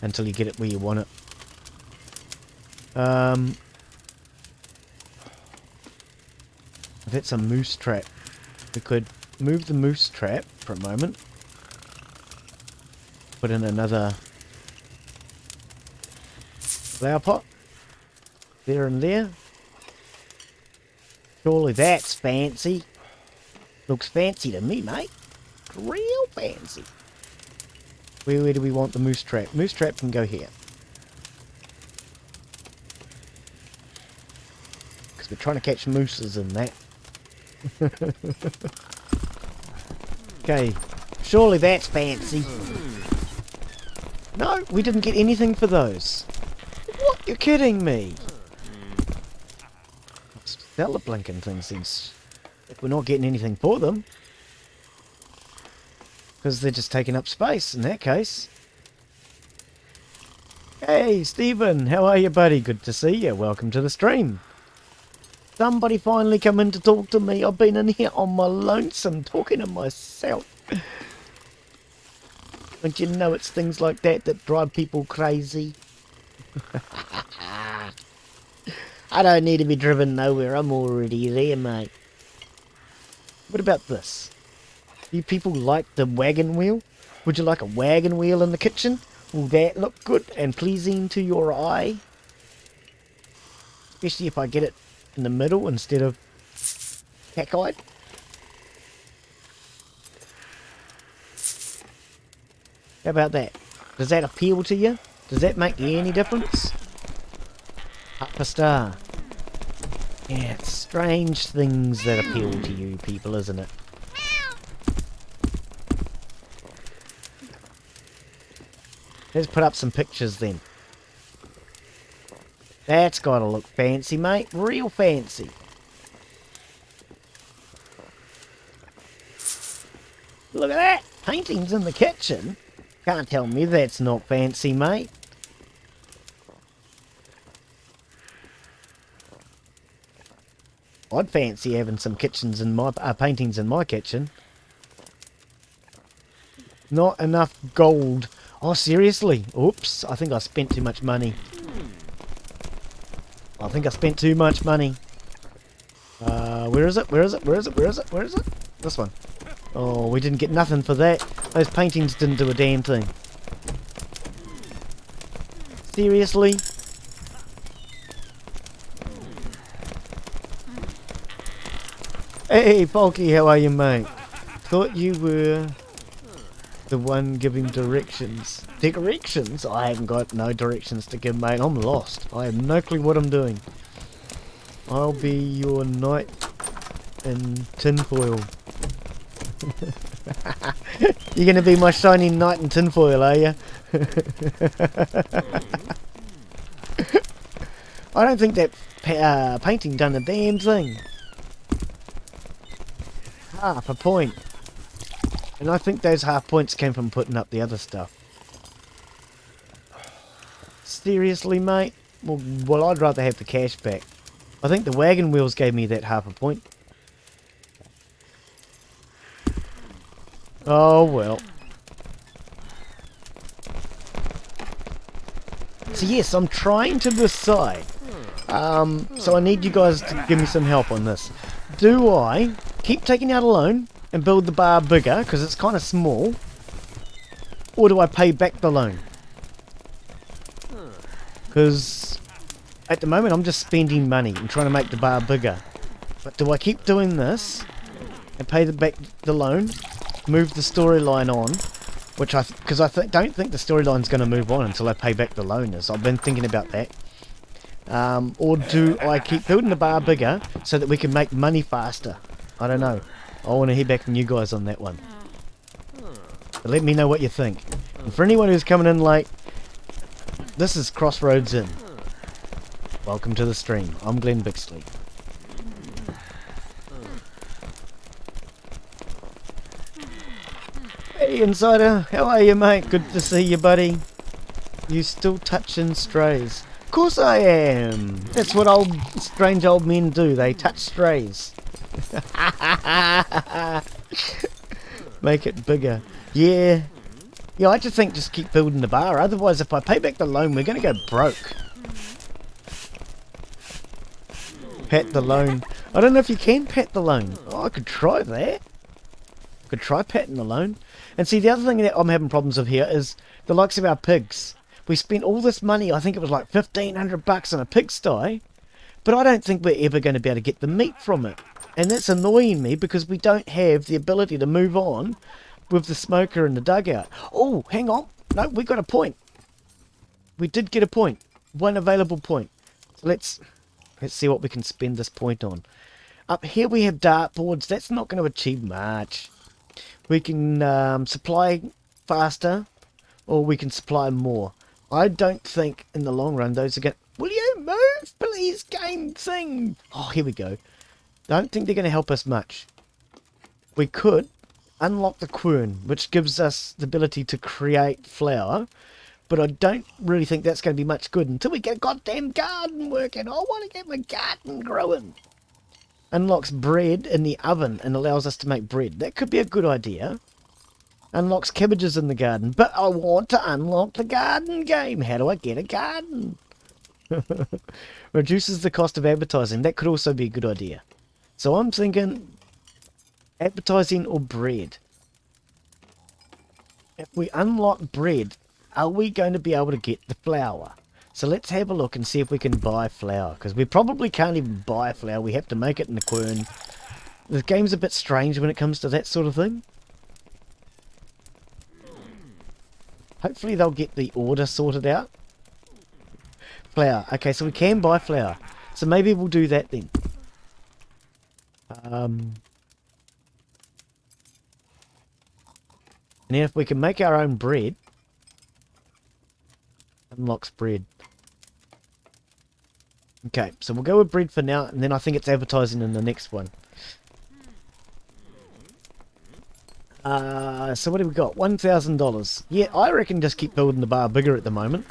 [SPEAKER 1] until you get it where you want it. That's a moose trap. We could move the moose trap for a moment. Put in another flower pot. There and there. Surely that's fancy. Looks fancy to me, mate. Real fancy. Where do we want the moose trap? Moose trap can go here. Because we're trying to catch mooses in that. Okay. Surely that's fancy. No, we didn't get anything for those. What? You're kidding me. Sell the blinking things since if we're not getting anything for them. Because they're just taking up space in that case. Hey Stephen, how are you, buddy? Good to see you. Welcome to the stream. Somebody finally come in to talk to me. I've been in here on my lonesome talking to myself. Don't you know it's things like that that drive people crazy? I don't need to be driven nowhere. I'm already there, mate. What about this? You people like the wagon wheel? Would you like a wagon wheel in the kitchen? Will that look good and pleasing to your eye? Especially if I get it in the middle instead of cockeyed. How about that? Does that appeal to you? Does that make you any difference? Up a star. Yeah, it's strange things that appeal to you people, isn't it? Let's put up some pictures then. That's gotta look fancy, mate. Real fancy. Look at that! Paintings in the kitchen? Can't tell me that's not fancy, mate. I'd fancy having some kitchens in my paintings in my kitchen. Not enough gold. Oh, seriously? Oops, I think I spent too much money. I think I spent too much money. Where is it? Where is it? Where is it? Where is it? Where is it? This one. Oh, we didn't get nothing for that. Those paintings didn't do a damn thing. Seriously? Hey, Polky, how are you, mate? Thought you were the one giving directions. Directions? I haven't got no directions to give, mate. I'm lost. I have no clue what I'm doing. I'll be your knight in tinfoil. You're gonna be my shiny knight in tinfoil, are you? I don't think that painting done a damn thing. Half a point. And I think those half points came from putting up the other stuff. Seriously, mate? Well, I'd rather have the cash back. I think the wagon wheels gave me that half a point. Oh, well. So yes, I'm trying to decide. So I need you guys to give me some help on this. Do I keep taking out a loan and build the bar bigger, because it's kind of small? Or do I pay back the loan? Because at the moment I'm just spending money and trying to make the bar bigger. But do I keep doing this and pay back the loan, move the storyline on, which because I don't think the storyline's going to move on until I pay back the loaners. I've been thinking about that. Or do I keep building the bar bigger so that we can make money faster? I don't know. I want to hear back from you guys on that one. But let me know what you think. And for anyone who's coming in late, this is Crossroads Inn. Welcome to the stream. I'm Glen Bixley. Hey Insider, how are you, mate? Good to see you, buddy. You still touching strays? Of course I am. That's what strange old men do. They touch strays. Make it bigger. Yeah. Yeah, I just think just keep building the bar. Otherwise, if I pay back the loan, we're going to go broke. Pat the loan. I don't know if you can pat the loan. Oh, I could try that. Could try patting the loan. And see, the other thing that I'm having problems with here is the likes of our pigs. We spent all this money, I think it was like $1,500 on a pigsty, but I don't think we're ever going to be able to get the meat from it. And that's annoying me because we don't have the ability to move on with the smoker and the dugout. Oh, hang on. No, we got a point. We did get a point. One available point. So let's see what we can spend this point on. Up here we have dartboards. That's not going to achieve much. We can supply faster, or we can supply more. I don't think in the long run those are going to... Will you move, please, game thing? Oh, here we go. Don't think they're going to help us much. We could unlock the quern, which gives us the ability to create flour, but I don't really think that's going to be much good until we get a goddamn garden working. I want to get my garden growing. Unlocks bread in the oven and allows us to make bread. That could be a good idea. Unlocks cabbages in the garden, but I want to unlock the garden game. How do I get a garden? Reduces the cost of advertising. That could also be a good idea. So I'm thinking advertising or bread. If we unlock bread, are we going to be able to get the flour? So let's have a look and see if we can buy flour, because we probably can't even buy flour. We have to make it in the quern. The game's a bit strange when it comes to that sort of thing. Hopefully they'll get the order sorted out. Flour. Okay, so we can buy flour. So maybe we'll do that then. And then if we can make our own bread. Unlocks bread. Okay, so we'll go with bread for now, and then I think it's advertising in the next one. So what have we got? $1,000. Yeah, I reckon just keep building the bar bigger at the moment.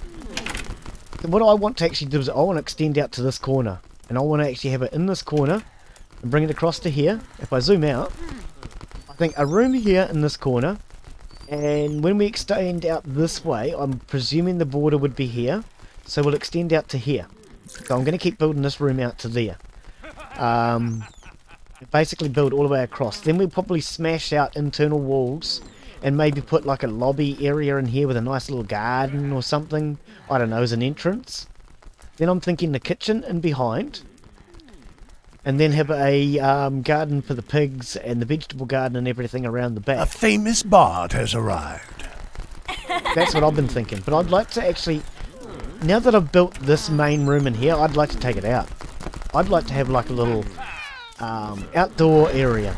[SPEAKER 1] So what I want to actually do is I want to extend out to this corner. And I want to actually have it in this corner and bring it across to here. If I zoom out, I think a room here in this corner. And when we extend out this way, I'm presuming the border would be here. So we'll extend out to here. So I'm going to keep building this room out to there. Basically build all the way across. Then we'll probably smash out internal walls and maybe put like a lobby area in here with a nice little garden or something. I don't know, as an entrance. Then I'm thinking the kitchen in behind. And then have a garden for the pigs and the vegetable garden and everything around the back.
[SPEAKER 2] A famous bard has arrived.
[SPEAKER 1] That's what I've been thinking. But I'd like to actually, now that I've built this main room in here, I'd like to take it out. I'd like to have like a little outdoor area.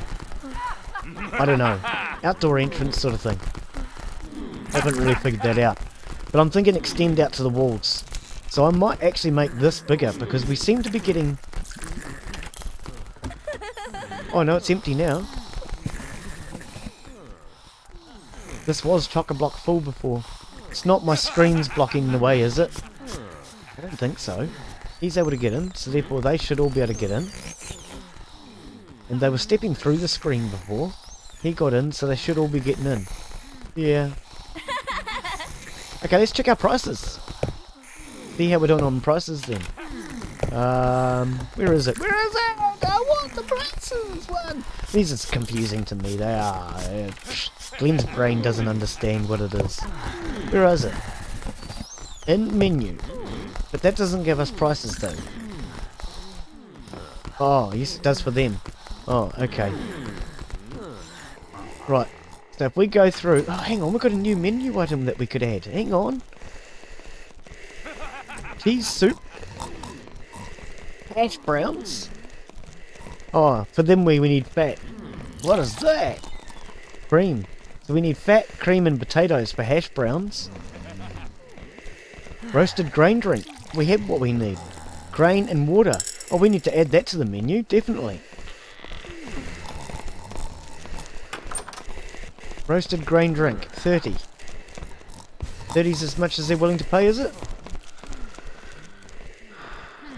[SPEAKER 1] I don't know. Outdoor entrance sort of thing. Haven't really figured that out. But I'm thinking extend out to the walls. So I might actually make this bigger because we seem to be getting... Oh no, it's empty now. This was chock-a-block full before. It's not my screens blocking the way, is it? I don't think so. He's able to get in, so therefore they should all be able to get in. And they were stepping through the screen before. He got in, so they should all be getting in. Yeah. Okay, let's check our prices. See how we're doing on prices then. Where is it? Where is it? I want the prices one. These are confusing to me. They are. Glen's brain doesn't understand what it is. Where is it? In menu. But that doesn't give us prices though. Oh, yes it does for them. Oh, okay. Right. So if we go through... Oh, hang on. We've got a new menu item that we could add. Hang on. Cheese soup. Hash browns. Oh, for them we need fat. What is that? Cream. So we need fat, cream and potatoes for hash browns. Roasted grain drink. We have what we need. Grain and water. Oh, we need to add that to the menu. Definitely. Roasted grain drink. 30. 30's as much as they're willing to pay, is it?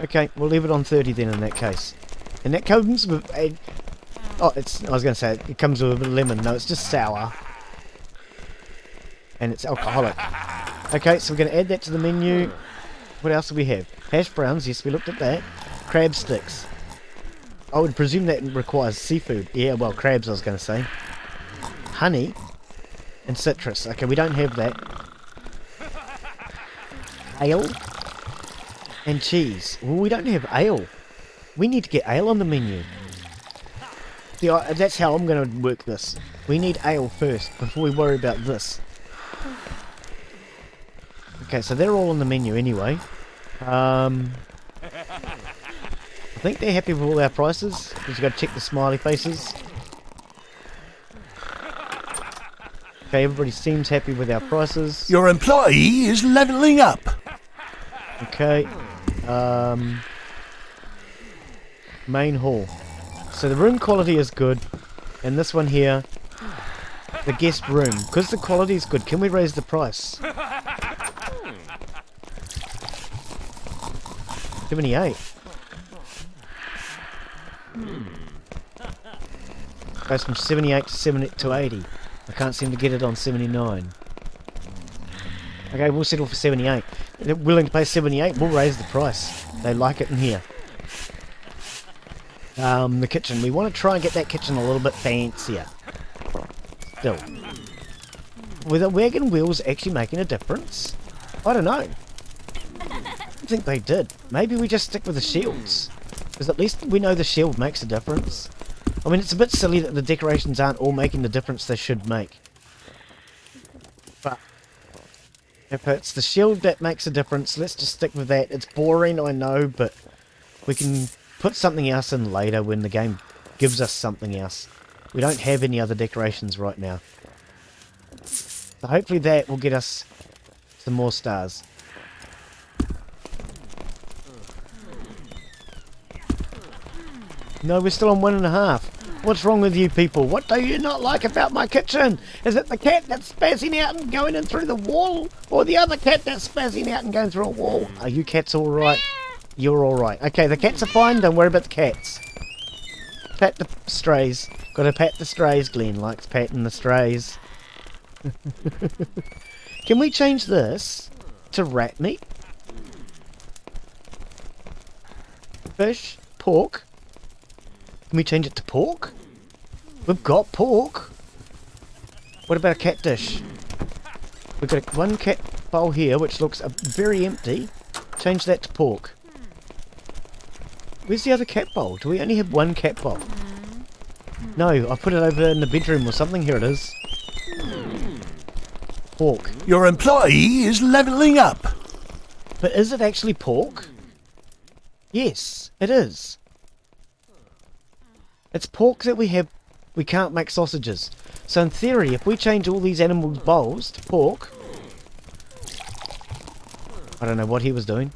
[SPEAKER 1] Okay, we'll leave it on 30 then in that case. And that comes with a... Oh, it's... I was going to say, it comes with a bit of lemon. No, it's just sour. And it's alcoholic. Okay, so we're going to add that to the menu. What else do we have? Hash browns, yes, we looked at that. Crab sticks. I would presume that requires seafood. Yeah, well, crabs I was going to say. Honey. And citrus. Okay, we don't have that. Ale. And cheese. Well, we don't have ale. We need to get ale on the menu. Yeah, that's how I'm going to work this. We need ale first before we worry about this. Okay, so they're all on the menu anyway. I think they're happy with all our prices. We've got to check the smiley faces. Okay, everybody seems happy with our prices.
[SPEAKER 2] Your employee is leveling up.
[SPEAKER 1] Okay. Main hall. So the room quality is good. And this one here, the guest room. Because the quality is good, can we raise the price? 78. Goes from 78 to 80. I can't seem to get it on 79. Okay, we'll settle for 78. If they're willing to pay 78, we'll raise the price. They like it in here. The kitchen. We want to try and get that kitchen a little bit fancier. Still. Were the wagon wheels actually making a difference? I don't know. I think they did. Maybe we just stick with the shields. Because at least we know the shield makes a difference. I mean, it's a bit silly that the decorations aren't all making the difference they should make. But if it's the shield that makes a difference, let's just stick with that. It's boring, I know, but we can put something else in later when the game gives us something else. We don't have any other decorations right now. So hopefully that will get us some more stars. No, we're still on 1.5. What's wrong with you people? What do you not like about my kitchen? Is it the cat that's spazzing out and going in through the wall? Or the other cat that's spazzing out and going through a wall? Are you cats alright? You're alright. Okay, the cats are fine. Don't worry about the cats. Pat the strays. Gotta pat the strays. Glen likes patting the strays. Can we change this to rat meat? Fish? Pork? Can we change it to pork? We've got pork. What about a cat dish? We've got one cat bowl here which looks very empty. Change that to pork. Where's the other cat bowl? Do we only have one cat bowl? No, I put it over in the bedroom or something. Here it is. Pork.
[SPEAKER 2] Your employee is leveling up.
[SPEAKER 1] But is it actually pork? Yes, it is. It's pork that we have. We can't make sausages. So in theory, if we change all these animals' bowls to pork... I don't know what he was doing.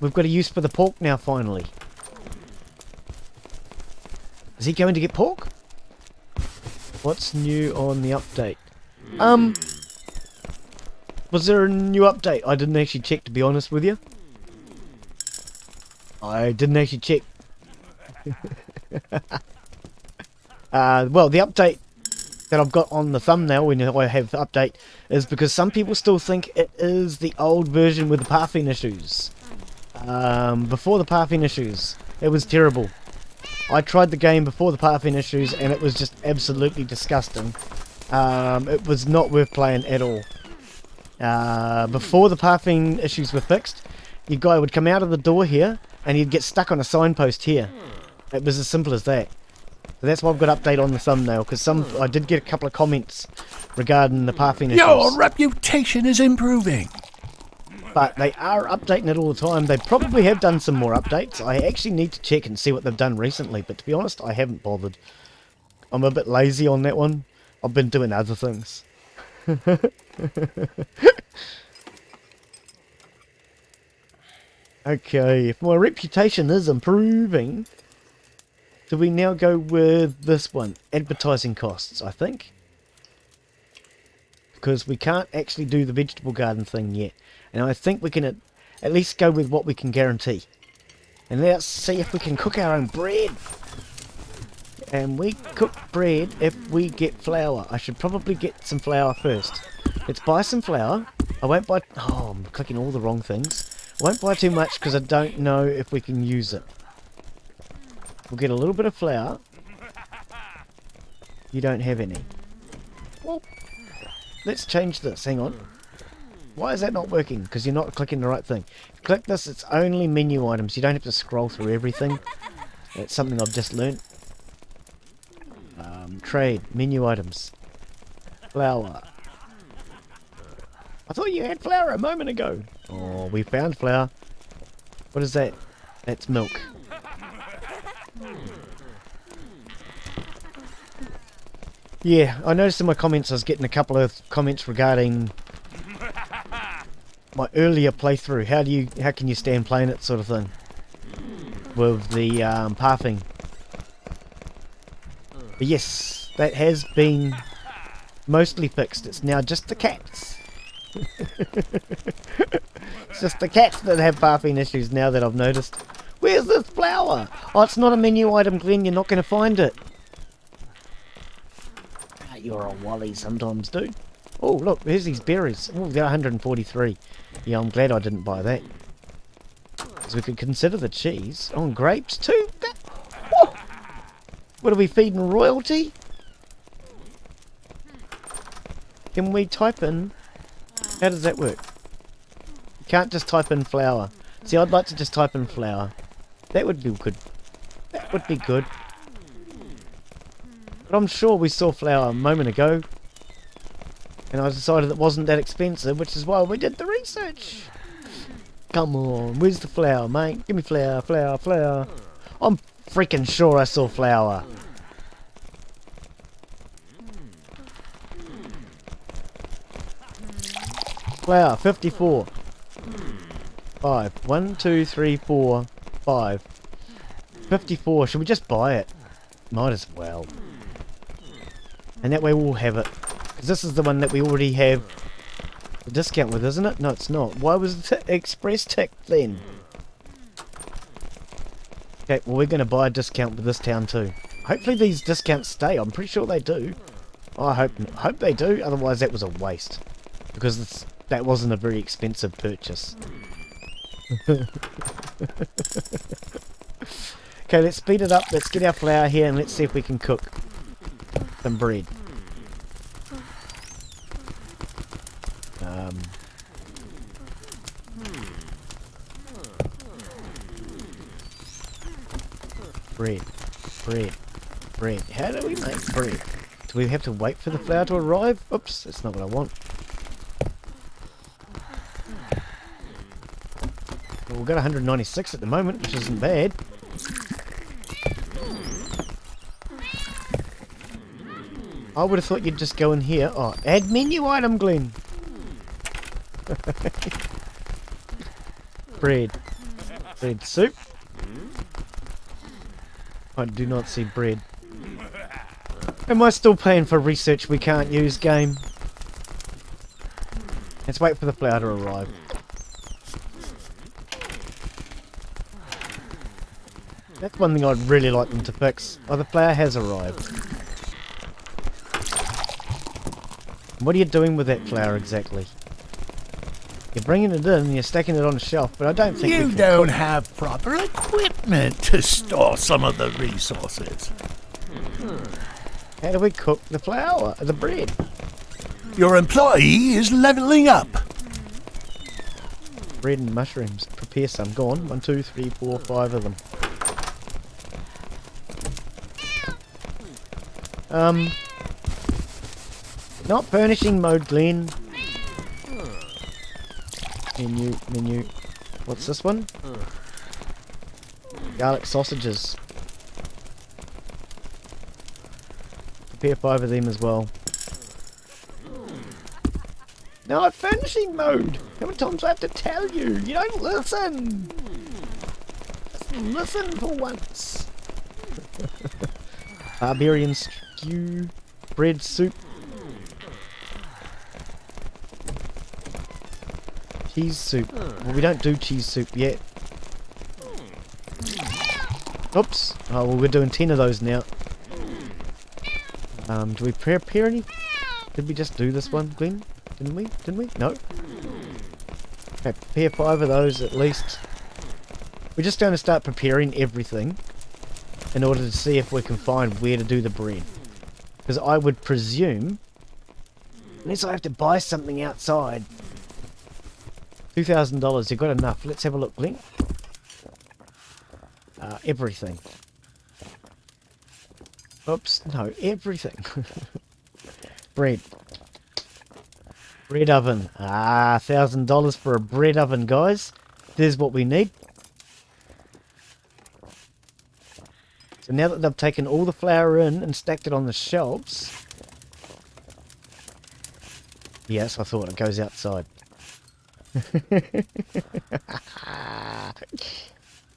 [SPEAKER 1] We've got a use for the pork now, finally. Is he going to get pork? What's new on the update? Was there a new update? I didn't actually check, to be honest with you. I didn't actually check. Well, the update that I've got on the thumbnail when I have the update is because some people still think it is the old version with the pathing issues. Before the pathing issues, it was terrible. I tried the game before the pathing issues and it was just absolutely disgusting. It was not worth playing at all. Before the pathing issues were fixed, your guy would come out of the door here and he'd get stuck on a signpost here. It was as simple as that. So that's why I've got update on the thumbnail, because I did get a couple of comments regarding the pathing issues.
[SPEAKER 2] Your reputation is improving.
[SPEAKER 1] But they are updating it all the time. They probably have done some more updates. I actually need to check and see what they've done recently, but to be honest, I haven't bothered. I'm a bit lazy on that one. I've been doing other things. Okay, if my reputation is improving, do we now go with this one? Advertising costs, I think. Because we can't actually do the vegetable garden thing yet. And I think we can at least go with what we can guarantee. And let's see if we can cook our own bread. And we cook bread if we get flour. I should probably get some flour first. Let's buy some flour. I won't buy... Oh, I'm clicking all the wrong things. I won't buy too much because I don't know if we can use it. We'll get a little bit of flour. You don't have any. Well, let's change this. Hang on. Why is that not working? Because you're not clicking the right thing. Click this, it's only menu items. You don't have to scroll through everything. That's something I've just learnt. Trade, menu items. Flour. I thought you had flour a moment ago. Oh, we found flour. What is that? That's milk. Yeah, I noticed in my comments I was getting a couple of comments regarding my earlier playthrough. How can you stand playing it, sort of thing, with the pathing. But yes, that has been mostly fixed. It's now just the cats. It's just the cats that have pathing issues now that I've noticed. Where's this flour? Oh, it's not a menu item, Glen. You're not going to find it. You're a wally sometimes, dude. Oh, look, there's these berries. Oh, they're 143. Yeah, I'm glad I didn't buy that. Because we could consider the cheese. Oh, and grapes too? Whoa. What are we feeding, royalty? Can we type in... How does that work? You can't just type in flour. See, I'd like to just type in flour. That would be good. That would be good. But I'm sure we saw flour a moment ago. And I decided it wasn't that expensive, which is why we did the research. Come on, where's the flour, mate? Give me flour, flour, flour. I'm freaking sure I saw flour. Flour, 54. 5. 1, 2, 3, 4, 5. 54. Should we just buy it? Might as well. And that way we'll have it. Because this is the one that we already have the discount with, isn't it? No, it's not. Why was the express ticked then? Okay, well we're going to buy a discount with this town too. Hopefully these discounts stay. I'm pretty sure they do. I hope they do. Otherwise that was a waste. Because that wasn't a very expensive purchase. Okay, let's speed it up. Let's get our flour here and let's see if we can cook some bread. Bread. How do we make bread? Do we have to wait for the flour to arrive? Oops, that's not what I want. Well, we've got 196 at the moment, which isn't bad. I would have thought you'd just go in here. Oh, add menu item, Glen. Bread. Bread soup. I do not see bread. Am I still paying for research we can't use, game? Let's wait for the flour to arrive. That's one thing I'd really like them to fix. Oh, the flour has arrived. What are you doing with that flour exactly? You're bringing it in and you're stacking it on a shelf, but I don't think
[SPEAKER 2] You don't have proper equipment to store some of the resources.
[SPEAKER 1] How do we cook the flour, the bread?
[SPEAKER 2] Your employee is leveling up.
[SPEAKER 1] Bread and mushrooms. Prepare some. Go on. 1, 2, 3, 4, 5 of them. Not furnishing mode, Glen. Menu. What's this one? Garlic sausages. Prepare 5 of them as well. No, furnishing mode! How many times do I have to tell you? You don't listen! Just listen for once. Barbarian stew. Bread soup. Cheese soup. Well, we don't do cheese soup yet. Oops. Oh, well, we're doing 10 of those now. Do we prepare any? Did we just do this one, Glen? Didn't we? No. Okay, prepare 5 of those at least. We're just going to start preparing everything in order to see if we can find where to do the bread. Because I would presume, unless I have to buy something outside, $2,000, you've got enough. Let's have a look, Glen. Everything. Oops, no, everything. Bread. Bread oven. $1,000 for a bread oven, guys. There's what we need. So now that they've taken all the flour in and stacked it on the shelves. Yes, I thought it goes outside.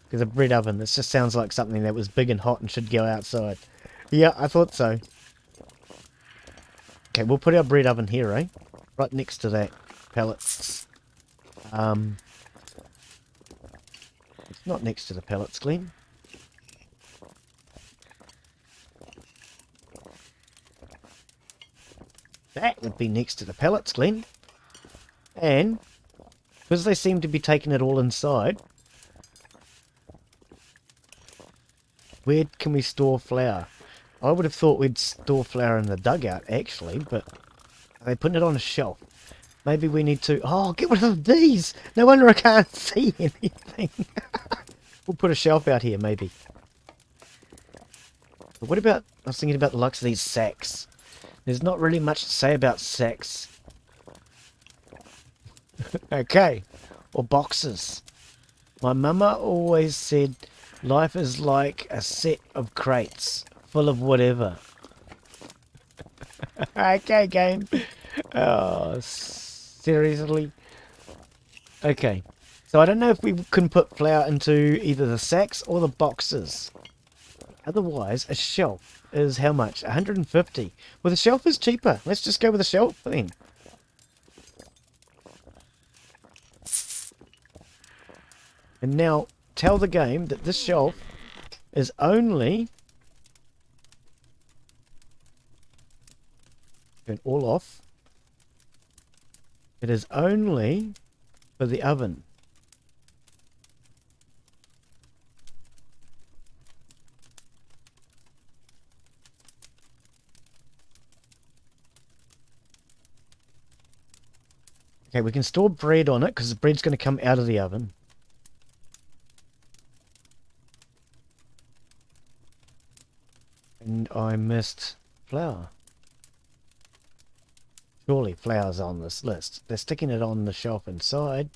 [SPEAKER 1] Because a bread oven, this just sounds like something that was big and hot and should go outside. Yeah, I thought so. Okay, we'll put our bread oven here, eh? Right next to that pellet. It's not next to the pellets, Glen. That would be next to the pellets, Glen. And because they seem to be taking it all inside, where can we store flour? I would have thought we'd store flour in the dugout, actually, but are they putting it on a shelf? Maybe we need to... Oh, get rid of these! No wonder I can't see anything. We'll put a shelf out here, maybe. But what about... I was thinking about the likes of these sacks. There's not really much to say about sacks. Okay. Or boxes. My mama always said life is like a set of crates full of whatever. Okay, game. Oh, seriously? Okay. So I don't know if we can put flour into either the sacks or the boxes. Otherwise, a shelf is how much? 150. Well, the shelf is cheaper. Let's just go with a shelf then. And now tell the game that this shelf is only... Turn all off. It is only for the oven. Okay, we can store bread on it because the bread's going to come out of the oven. And I missed flour. Surely flour's on this list. They're sticking it on the shelf inside.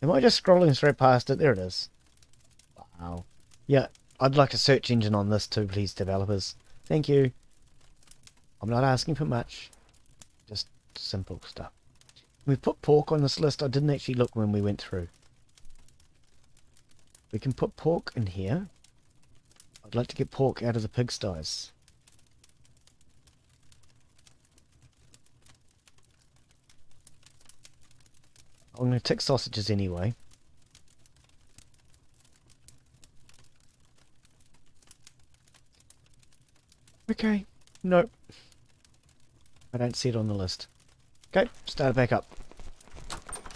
[SPEAKER 1] Am I just scrolling straight past it? There it is. Wow. Yeah, I'd like a search engine on this too, please, developers. Thank you. I'm not asking for much. Just simple stuff. We put pork on this list. I didn't actually look when we went through. We can put pork in here. I'd like to get pork out of the pigsties. I'm going to tick sausages anyway. Okay, nope. I don't see it on the list. Okay, start it back up.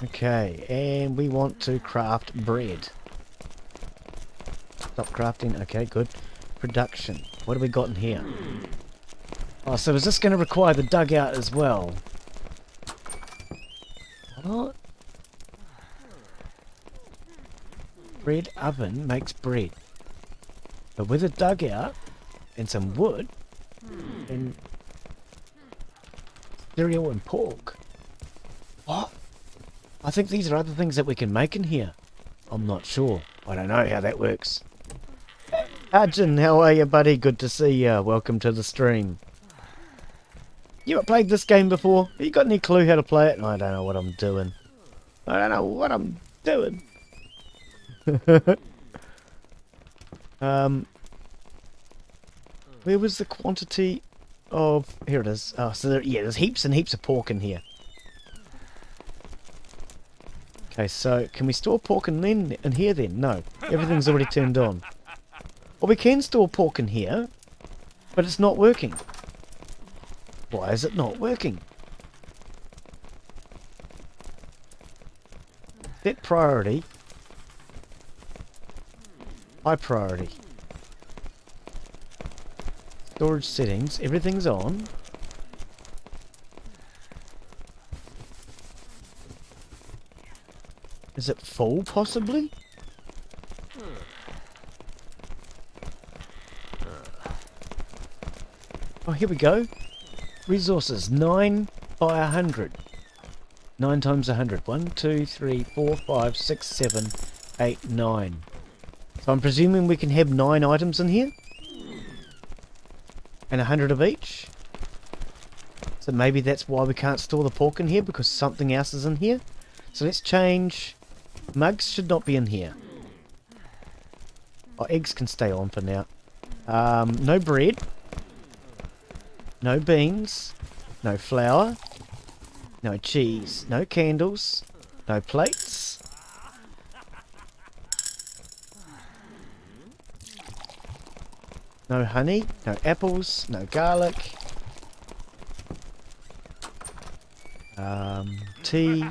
[SPEAKER 1] Okay, and we want to craft bread. Stop crafting, okay, good. Production, what have we got in here? Oh, so is this going to require the dugout as well? What? Bread oven makes bread. But with a dugout and some wood and cereal and pork. What? I think these are other things that we can make in here. I'm not sure. I don't know how that works. Arjun, how are you, buddy? Good to see you. Welcome to the stream. You ever played this game before? Have you got any clue how to play it? I don't know what I'm doing. I don't know what I'm doing. Where was the quantity of... Here it is. Oh, so there, yeah, there's heaps and heaps of pork in here. Okay, so can we store pork in here then? No, everything's already turned on. Well, we can store pork in here, but it's not working. Why is it not working? Set priority. High priority. Storage settings. Everything's on. Is it full, possibly? Oh, here we go. Resources, 9 by 100. 9 times 100. 1, 2, 3, 4, 5, 6, 7, 8, 9. So I'm presuming we can have 9 items in here? And 100 of each? So maybe that's why we can't store the pork in here, because something else is in here? So let's change... Mugs should not be in here. Oh, eggs can stay on for now. No bread. No beans. No flour. No cheese. No candles. No plates. No honey. No apples. No garlic. Tea.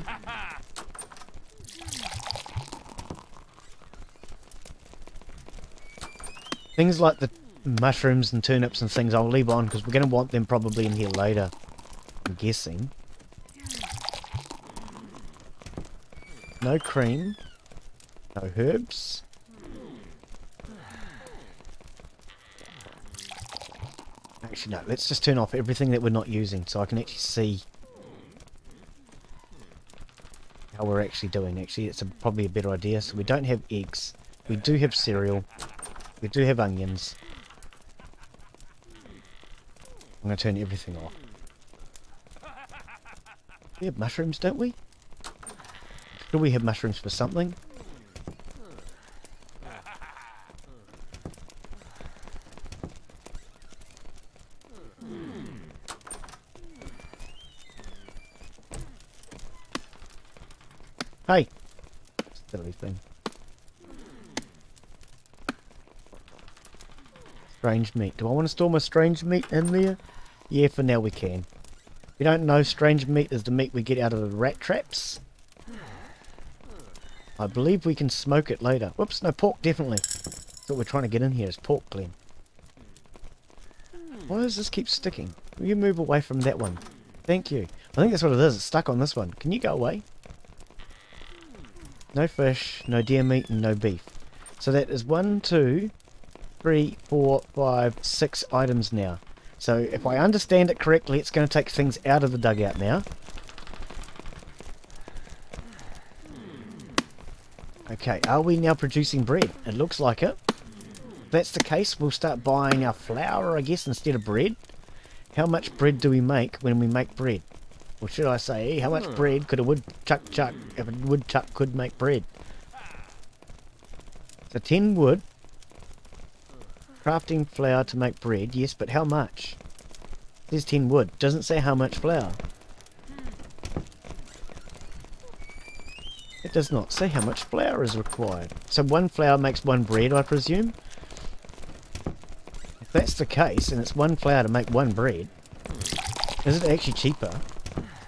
[SPEAKER 1] Things like the mushrooms and turnips and things I'll leave on because we're going to want them probably in here later, I'm guessing. No cream. No herbs. Actually no, let's just turn off everything that we're not using so I can actually see how we're actually doing. Actually, it's probably a better idea. So we don't have eggs. We do have cereal. We do have onions. I'm going to turn everything off. We have mushrooms, don't we? Do we have mushrooms for something? Hey! Silly thing. Strange meat. Do I want to store my strange meat in there? Yeah, for now we can. If you don't know, strange meat is the meat we get out of the rat traps. I believe we can smoke it later. Whoops, no, pork definitely. That's what we're trying to get in here is pork, Glen. Why does this keep sticking? Will you move away from that one? Thank you. I think that's what it is. It's stuck on this one. Can you go away? No fish, no deer meat, and no beef. So that is 1, 2... 3, 4, 5, 6 items now. So if I understand it correctly, it's going to take things out of the dugout now. Okay, are we now producing bread? It looks like it. If that's the case, we'll start buying our flour, I guess, instead of bread. How much bread do we make when we make bread? Or should I say, how much bread could a woodchuck chuck if a woodchuck could make bread? So 10 wood. Crafting flour to make bread, yes, but how much? There's 10 wood. Doesn't say how much flour. It does not say how much flour is required. So 1 flour makes 1 bread, I presume? If that's the case, and it's 1 flour to make 1 bread, is it actually cheaper?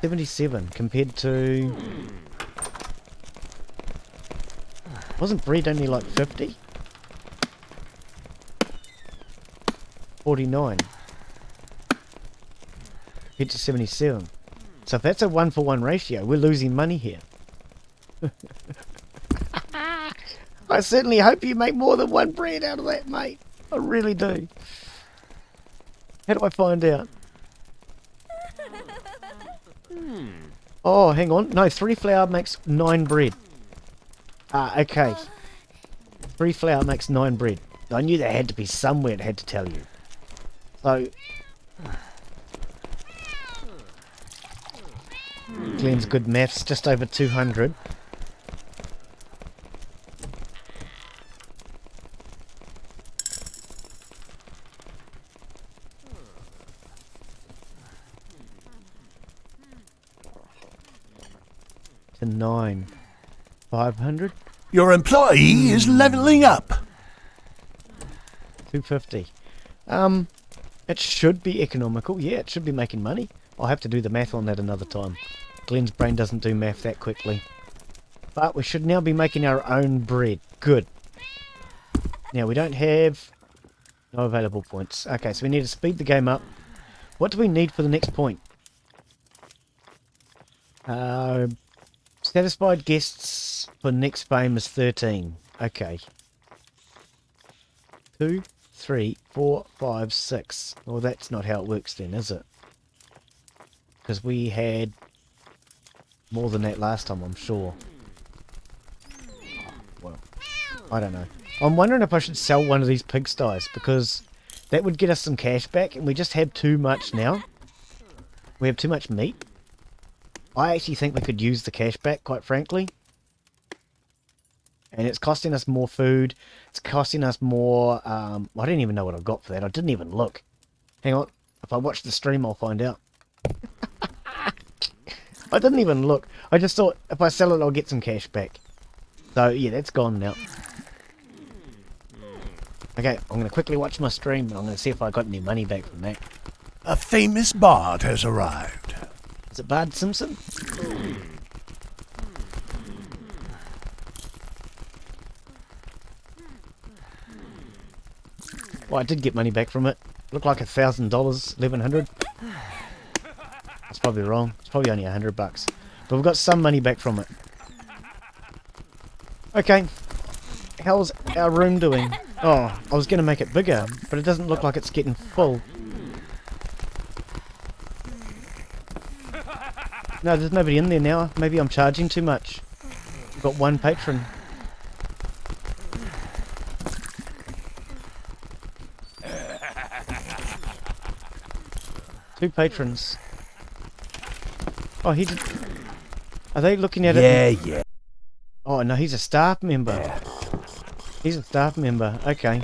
[SPEAKER 1] 77 compared to... Wasn't bread only like 50? 49 compared to 77. So if that's a 1-for-1 ratio, we're losing money here. I certainly hope you make more than 1 bread out of that, mate. I really do. How do I find out? Oh, hang on. No, 3 flour makes 9 bread. Ah, okay. 3 flour makes 9 bread. I knew there had to be somewhere it had to tell you. So... Glen's good maths, just over 200. To 9. 500?
[SPEAKER 2] Your employee is leveling up.
[SPEAKER 1] 250. It should be economical. Yeah, it should be making money. I'll have to do the math on that another time. Glen's brain doesn't do math that quickly. But we should now be making our own bread. Good. Now, we don't have... No available points. Okay, so we need to speed the game up. What do we need for the next point? Satisfied guests for next fame is 13. Okay. 2, 3, 4, 5, 6. Well, that's not how it works then, is it? Because we had more than that last time, I'm sure. Well, I don't know. I'm wondering if I should sell one of these pigsties, because that would get us some cash back, and we just have too much now. We have too much meat. I actually think we could use the cash back, quite frankly. And it's costing us more food. It's costing us more... I don't even know what I've got for that. I didn't even look. Hang on. If I watch the stream, I'll find out. I didn't even look. I just thought if I sell it, I'll get some cash back. So, yeah, that's gone now. Okay, I'm going to quickly watch my stream, and I'm going to see if I got any money back from that.
[SPEAKER 2] A famous bard has arrived.
[SPEAKER 1] Is it Bard Simpson? Well, I did get money back from it. Looked like $1,000, 1,100. That's probably wrong. It's probably only $100. But we've got some money back from it. Okay. How's our room doing? Oh, I was going to make it bigger, but it doesn't look like it's getting full. No, there's nobody in there now. Maybe I'm charging too much. We've got 1 patron. Two patrons. Oh, he did... Are they looking at it?
[SPEAKER 2] Yeah.
[SPEAKER 1] Oh, no, he's a staff member.
[SPEAKER 2] Yeah.
[SPEAKER 1] He's a staff member. Okay.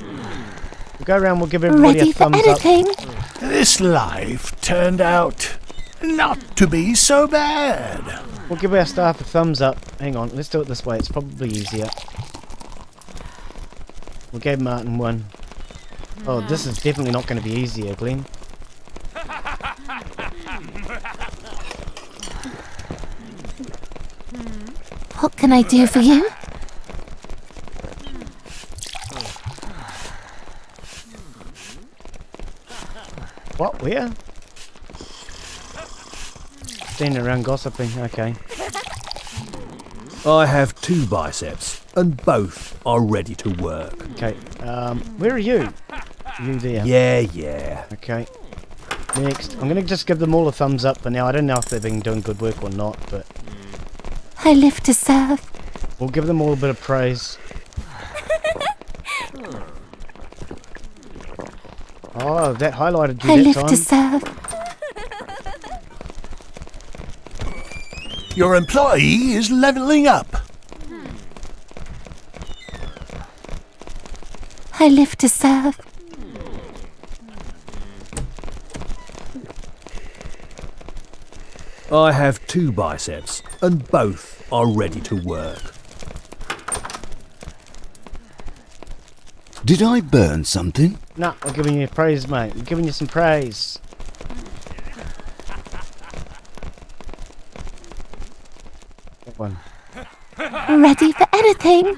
[SPEAKER 1] We'll go around, we'll give everybody
[SPEAKER 3] Ready
[SPEAKER 1] a thumbs
[SPEAKER 3] for
[SPEAKER 1] up.
[SPEAKER 3] editing?
[SPEAKER 2] This life turned out not to be so bad.
[SPEAKER 1] We'll give our staff a thumbs up. Hang on, let's do it this way. It's probably easier. We gave Martin 1. Oh, this is definitely not going to be easier, Glen.
[SPEAKER 3] What can I do for you?
[SPEAKER 1] What? Where? Standing around gossiping. Okay.
[SPEAKER 4] I have 2 biceps, and both are ready to work.
[SPEAKER 1] Okay. Where are you? You there?
[SPEAKER 4] Yeah.
[SPEAKER 1] Okay. Next. I'm going to just give them all a thumbs up for now. I don't know if they've been doing good work or not, but
[SPEAKER 3] I live to serve.
[SPEAKER 1] we'll give them all a bit of praise. Oh, that highlighted
[SPEAKER 3] I
[SPEAKER 1] you
[SPEAKER 3] live
[SPEAKER 1] that
[SPEAKER 3] to
[SPEAKER 1] time.
[SPEAKER 3] serve.
[SPEAKER 2] Your employee is leveling up.
[SPEAKER 3] I live to serve.
[SPEAKER 4] I have 2 biceps, and both are ready to work.
[SPEAKER 5] Did I burn something?
[SPEAKER 1] No, I'm giving you praise, mate. I'm giving you some praise. That one.
[SPEAKER 3] Ready for anything.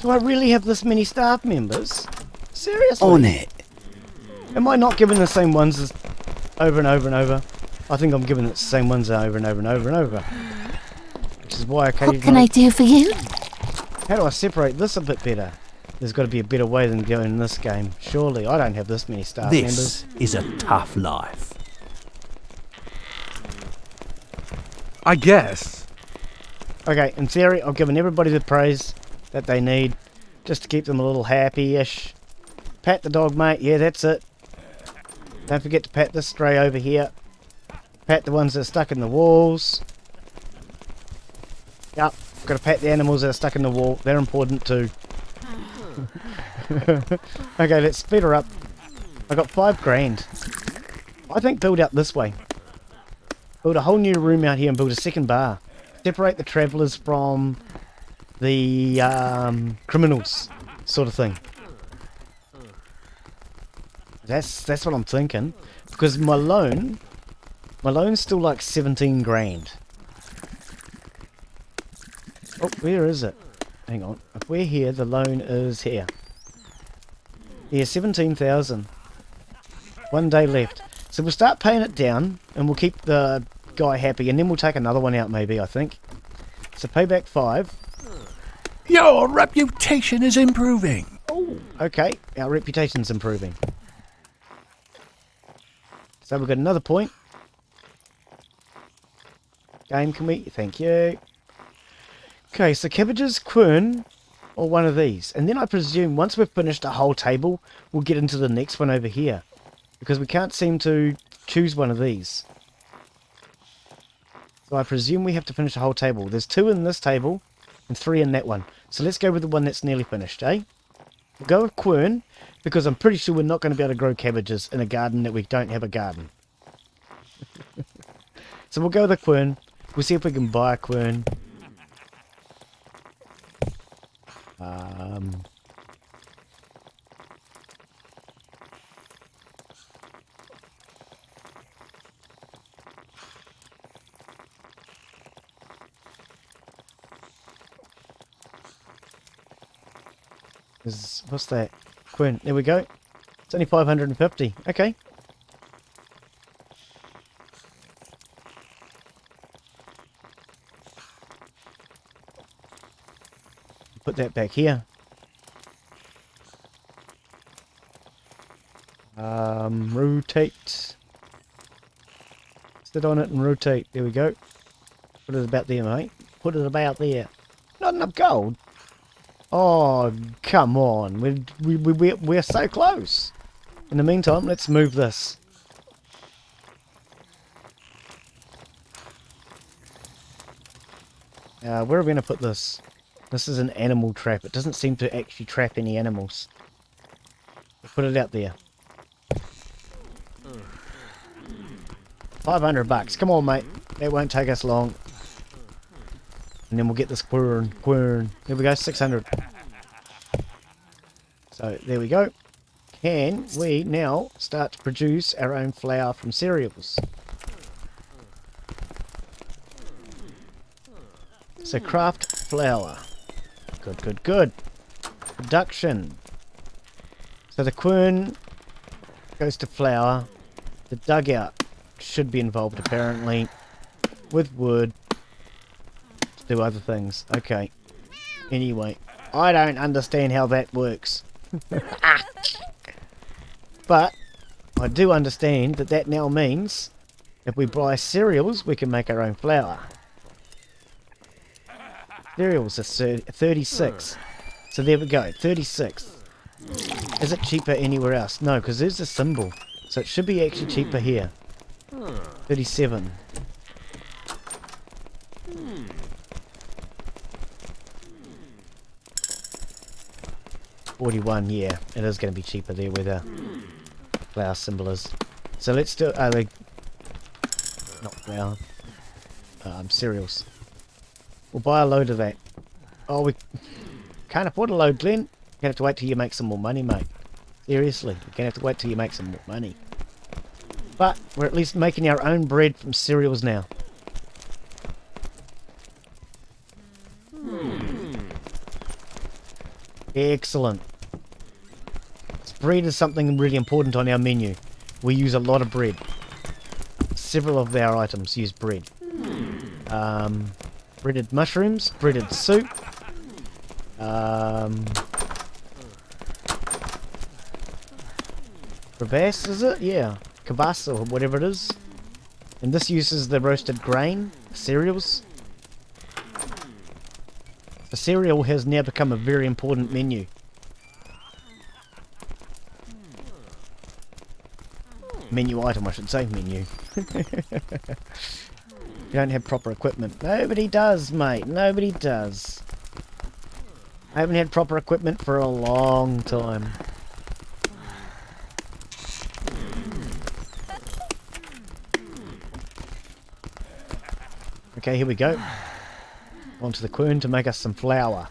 [SPEAKER 1] Do I really have this many staff members? Seriously?
[SPEAKER 5] On it.
[SPEAKER 1] Am I not giving the same ones as over and over and over? I think I'm giving it the same ones over and over and over and over. Which is why occasionally...
[SPEAKER 3] What can I do for you?
[SPEAKER 1] How do I separate this a bit better? There's got to be a better way than going in this game. Surely, I don't have this many staff
[SPEAKER 4] This
[SPEAKER 1] members.
[SPEAKER 4] is a tough life.
[SPEAKER 6] I guess.
[SPEAKER 1] Okay, in theory, I've given everybody the praise that they need, just to keep them a little happy-ish. Pat the dog, mate. Yeah, that's it. Don't forget to pat this stray over here. Pat the ones that are stuck in the walls. Yep, got to pat the animals that are stuck in the wall. They're important too. Okay, let's speed her up. I got 5 grand. I think build out this way. Build a whole new room out here and build a second bar. Separate the travellers from the criminals, sort of thing. That's what I'm thinking. Because my loan's still like 17 grand. Oh, where is it? Hang on. If we're here, the loan is here. Yeah, 17,000. 1 day left. So we'll start paying it down, and we'll keep the guy happy, and then we'll take another one out maybe, I think. So pay back 5.
[SPEAKER 2] Your reputation is improving.
[SPEAKER 1] Oh, okay. Our reputation's improving. So we've got another point. Game, can we? Thank you. Okay, so cabbages, quern, or one of these. And then I presume once we've finished a whole table, we'll get into the next one over here. Because we can't seem to choose one of these. So I presume we have to finish the whole table. There's 2 in this table, and 3 in that one. So let's go with the one that's nearly finished, eh? We'll go with quern, because I'm pretty sure we're not going to be able to grow cabbages in a garden that we don't have a garden. So we'll go with the quern. We'll see if we can buy a quern. What's that? Quern. There we go. It's only 550. Okay. Put that back here. Rotate. Sit on it and rotate. There we go. Put it about there, mate. Put it about there. Not enough gold. Oh, come on. We're so close. In the meantime, let's move this. Where are we going to put this? This is an animal trap. It doesn't seem to actually trap any animals. We'll put it out there. 500 bucks. Come on, mate. That won't take us long. And then we'll get this quern. There we go, 600. So, there we go. Can we now start to produce our own flour from cereals? So, craft flour. Good. Production. So, the quern goes to flour. The dugout should be involved, apparently, with wood. Do other things. Okay. Anyway, I don't understand how that works. But I do understand that that now means if we buy cereals, we can make our own flour. Cereals are 36. So there we go, 36. Is it cheaper anywhere else? No, because there's a symbol. So it should be actually cheaper here. 37. 41, yeah, it is going to be cheaper there where the flour symbol is. So let's do, not flour, cereals. We'll buy a load of that. Oh, we can't afford a load, Glen. You're going to have to wait till you make some more money, mate. Seriously, you're going to have to wait till you make some more money. But we're at least making our own bread from cereals now. Excellent. Bread is something really important on our menu. We use a lot of bread. Several of our items use bread. Breaded mushrooms, breaded soup. Crevasse, is it? Yeah. Kvass or whatever it is. And this uses the roasted grain, cereals. The cereal has now become a very important menu. Menu item, I should say. Menu. You don't have proper equipment. Nobody does, mate. Nobody does. I haven't had proper equipment for a long time. Okay, here we go. Onto the quern to make us some flour.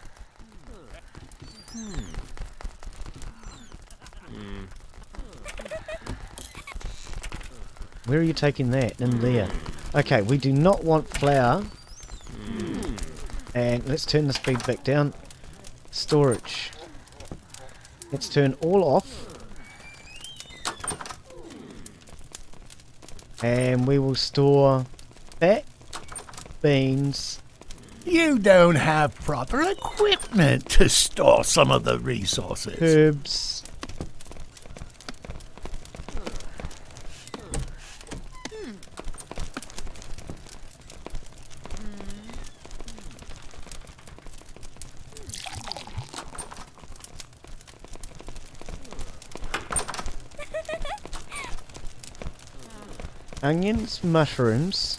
[SPEAKER 1] Where are you taking that? In there. Okay, we do not want flour. And let's turn the speed back down. Storage. Let's turn all off. And we will store fat, beans.
[SPEAKER 2] You don't have proper equipment to store some of the resources.
[SPEAKER 1] Herbs. Onions, mushrooms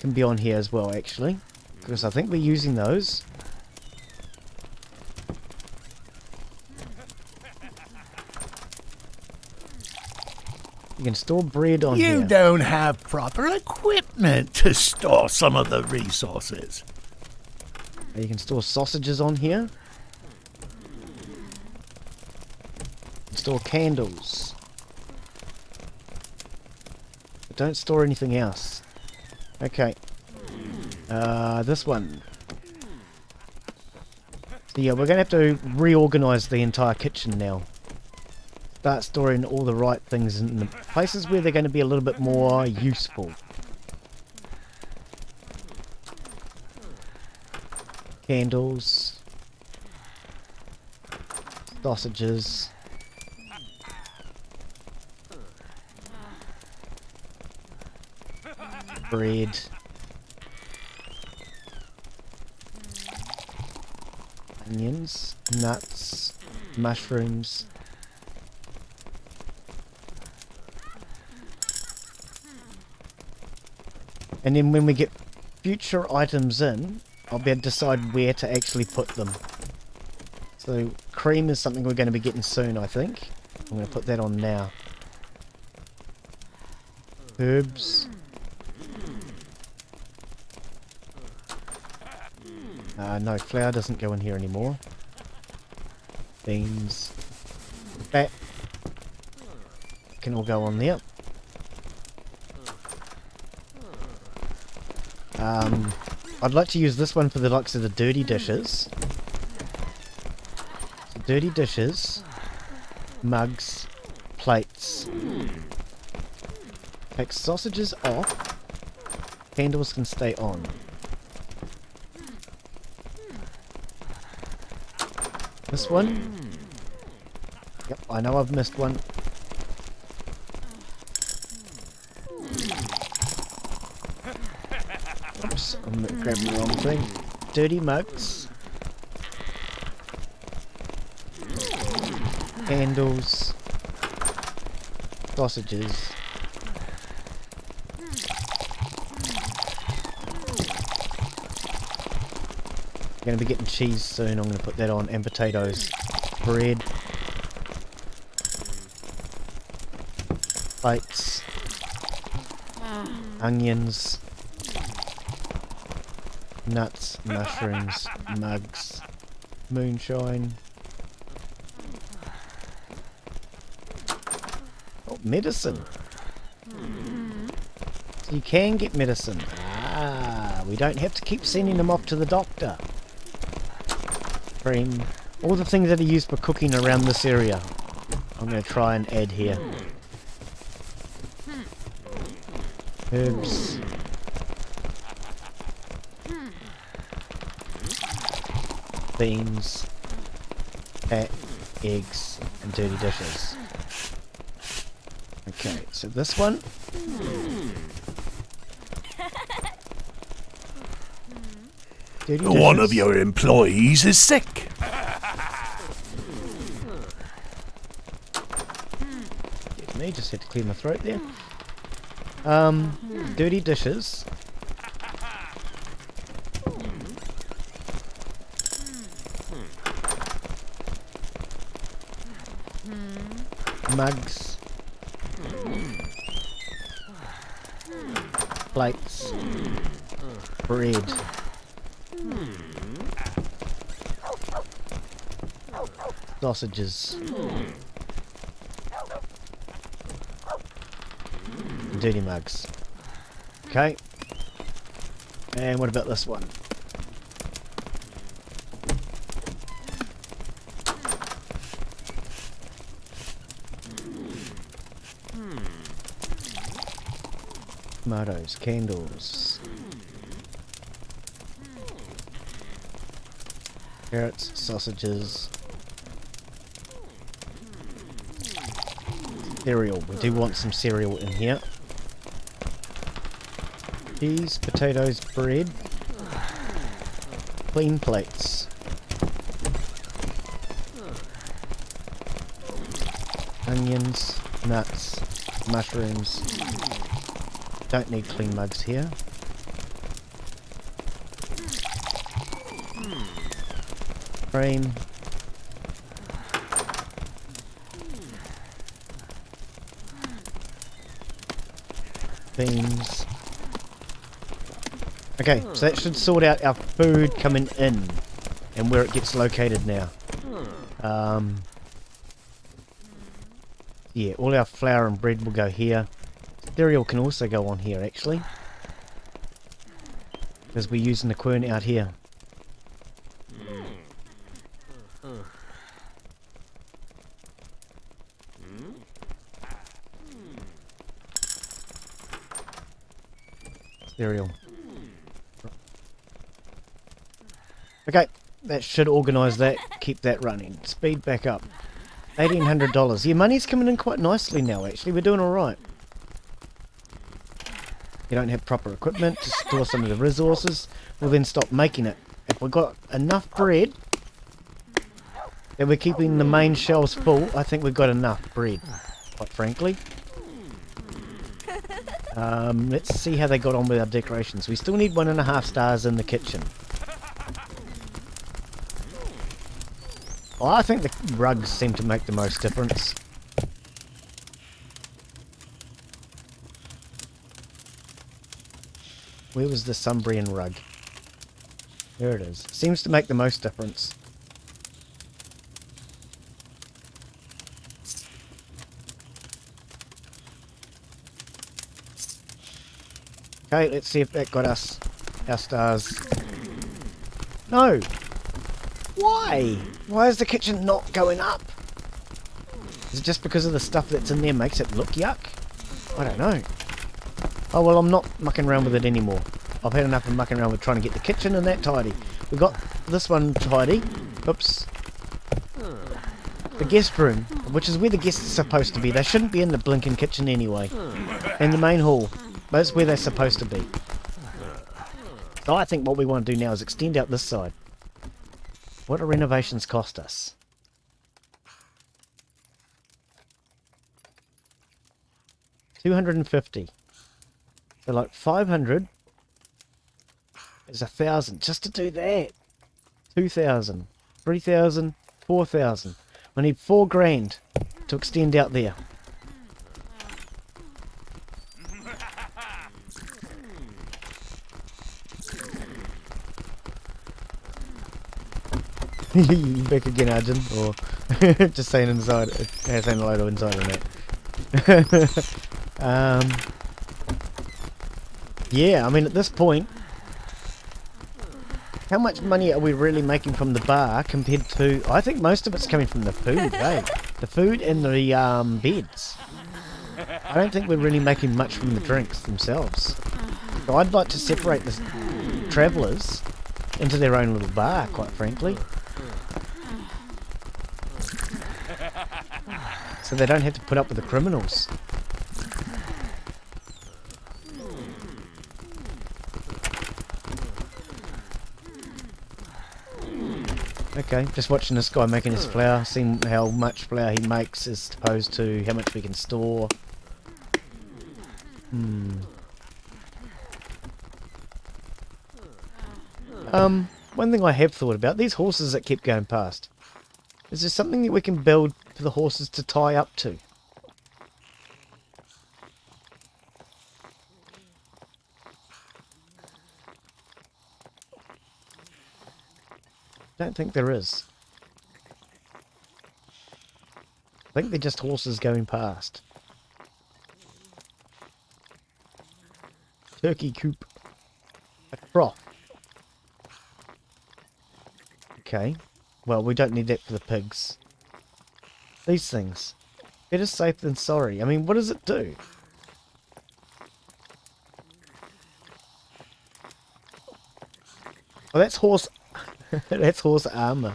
[SPEAKER 1] can be on here as well, actually, because I think we're using those. You can store bread on here.
[SPEAKER 2] You don't have proper equipment to store some of the resources.
[SPEAKER 1] You can store sausages on here. You can store candles. But don't store anything else. Okay. This one. So yeah, we're going to have to reorganize the entire kitchen now. Start storing all the right things in the places where they're going to be a little bit more useful. Candles. Sausages. Bread. Onions. Nuts. Mushrooms. And then when we get future items in, I'll be able to decide where to actually put them. So cream is something we're going to be getting soon, I think. I'm going to put that on now. Herbs. No, flour doesn't go in here anymore. Beans. Fat. Can all go on there. I'd like to use this one for the likes of the dirty dishes. So dirty dishes, mugs, plates. Take sausages off. Candles can stay on. This one. Yep, I know I've missed one. Oops, I'm grabbing the wrong thing. Dirty mugs. Candles. Sausages. Going to be getting cheese soon. I'm going to put that on, and potatoes, bread, plates, onions, nuts, mushrooms, mugs, moonshine. Oh, medicine. So you can get medicine. Ah, we don't have to keep sending them off to the doctor. Cream. All the things that are used for cooking around this area, I'm going to try and add here. Herbs. Beans. Fat. Eggs. And dirty dishes. Okay, so this one. Dirty
[SPEAKER 2] One
[SPEAKER 1] dishes.
[SPEAKER 2] of your employees is sick.
[SPEAKER 1] Excuse me, just had to clear my throat there. Dirty dishes. Mugs. Plates. Bread. Sausages. Dirty mugs. Okay. And what about this one? Tomatoes, candles, carrots, sausages, cereal. We do want some cereal in here. Cheese, potatoes, bread, clean plates, onions, nuts, mushrooms. Don't need clean mugs here. Cream. Beans. Okay, so that should sort out our food coming in and where it gets located now. Yeah, all our flour and bread will go here. Cereal can also go on here, actually, because we're using the quern out here. Cereal. Okay, that should organise that, keep that running. Speed back up. $1,800. Yeah, money's coming in quite nicely now, actually. We're doing alright. You don't have proper equipment to store some of the resources, we'll then stop making it. If we've got enough bread and we're keeping the main shelves full, I think we've got enough bread, quite frankly. Let's see how they got on with our decorations. We still need 1.5 stars in the kitchen. Well, I think the rugs seem to make the most difference. Where was the Sumbrian rug? There it is. Seems to make the most difference. Okay, let's see if that got us our stars. No! Why? Why is the kitchen not going up? Is it just because of the stuff that's in there makes it look yuck? I don't know. Oh well, I'm not mucking around with it anymore. I've had enough of mucking around with trying to get the kitchen and that tidy. We got this one tidy. Oops. The guest room, which is where the guests are supposed to be. They shouldn't be in the blinking kitchen anyway. And the main hall. That's where they're supposed to be. So I think what we want to do now is extend out this side. What do renovations cost us? $250. So like 500 is 1,000 just to do that. 2,000, 3,000, 4,000. I need 4 grand to extend out there. Back again, Arjun, or just saying inside, saying a load of inside on that. Yeah, I mean at this point, how much money are we really making from the bar compared to? I think most of it's coming from the food, eh? The food and the beds. I don't think we're really making much from the drinks themselves. So I'd like to separate the travellers into their own little bar, quite frankly. So they don't have to put up with the criminals. Okay, just watching this guy making his flour, seeing how much flour he makes as opposed to how much we can store. One thing I have thought about, these horses that keep going past. Is there something that we can build for the horses to tie up to? Don't think there is. I think they're just horses going past. Turkey coop. A trough. Okay. Well, we don't need that for the pigs. These things. Better safe than sorry. I mean, what does it do? Oh, that's horse... that's horse armour.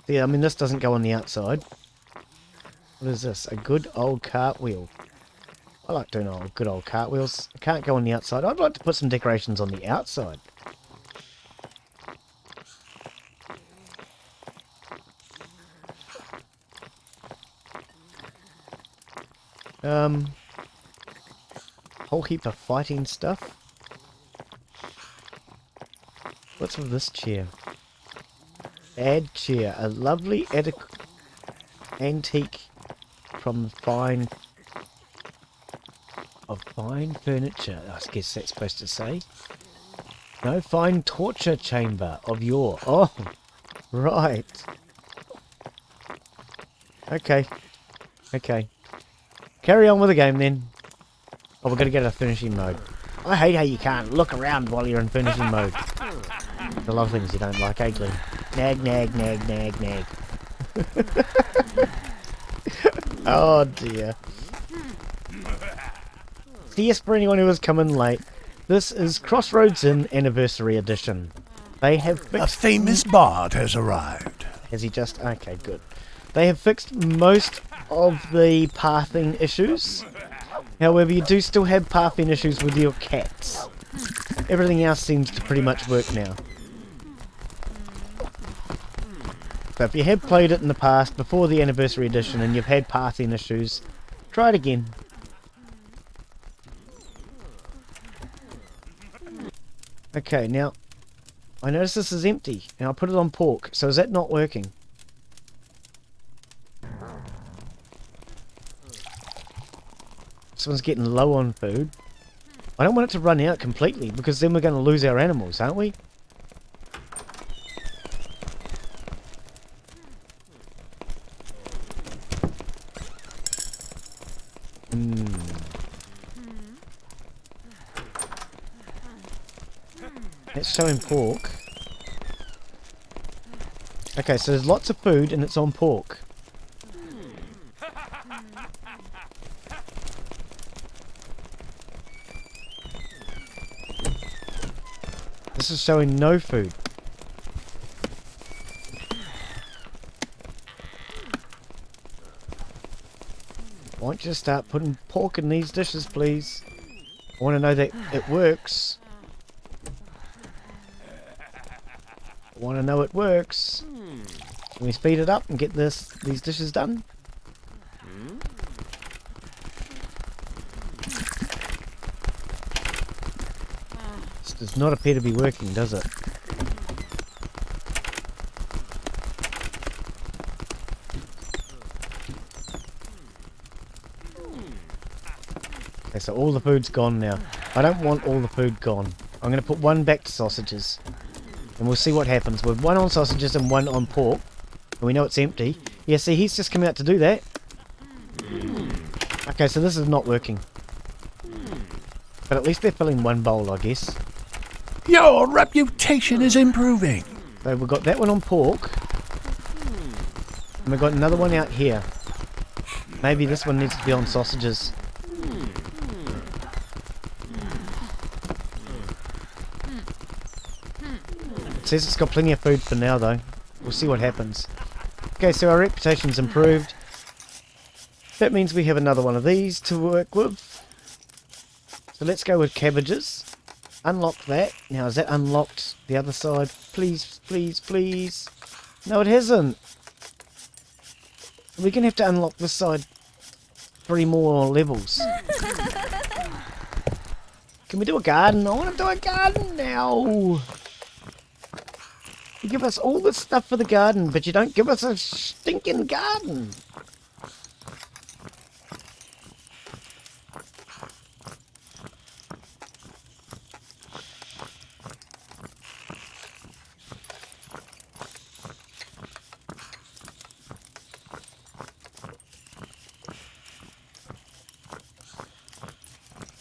[SPEAKER 1] Yeah, I mean, this doesn't go on the outside. What is this? A good old cartwheel. I like doing good old cartwheels. I can't go on the outside. I'd like to put some decorations on the outside. Whole heap of fighting stuff. What's with this chair? Add chair. A lovely antique from fine furniture. I guess that's supposed to say. No, fine torture chamber of yore. Oh, right. Okay. Okay. Carry on with the game then. Oh, we're going to get a finishing mode. I hate how you can't look around while you're in finishing mode. There's a lot of things you don't like, eh, Glen? Nag, nag, nag, nag, nag. Oh dear. So yes, for anyone who is coming late, this is Crossroads Inn Anniversary Edition. They have
[SPEAKER 2] A
[SPEAKER 1] fixed...
[SPEAKER 2] famous bard has arrived.
[SPEAKER 1] Has he just... Okay, good. They have fixed most of the pathing issues. However, you do still have pathing issues with your cats. Everything else seems to pretty much work now. So if you have played it in the past, before the Anniversary Edition, and you've had pathing issues, try it again. Okay, now, I notice this is empty, and I put it on pork, so is that not working? This one's getting low on food. I don't want it to run out completely, because then we're going to lose our animals, aren't we? It's showing pork. Okay, so there's lots of food and it's on pork. This is showing no food. Why don't you start putting pork in these dishes, please? I want to know that it works. I want to know it works. Can we speed it up and get these dishes done? This does not appear to be working, does it? so all the food's gone now. I don't want all the food gone. I'm going to put one back to sausages. And we'll see what happens. With one on sausages and one on pork. And we know it's empty. Yeah, see, he's just come out to do that. Okay, so this is not working. But at least they're filling one bowl, I guess.
[SPEAKER 2] Your reputation is improving.
[SPEAKER 1] So we've got that one on pork. And we've got another one out here. Maybe this one needs to be on sausages. It says it's got plenty of food for now though. We'll see what happens. Okay, so our reputation's improved. That means we have another one of these to work with. So let's go with cabbages. Unlock that. Now is that unlocked the other side? Please, please, please. No, it hasn't. We're going to have to unlock this side 3 more levels. Can we do a garden? I want to do a garden now. You give us all this stuff for the garden, but you don't give us a stinking garden.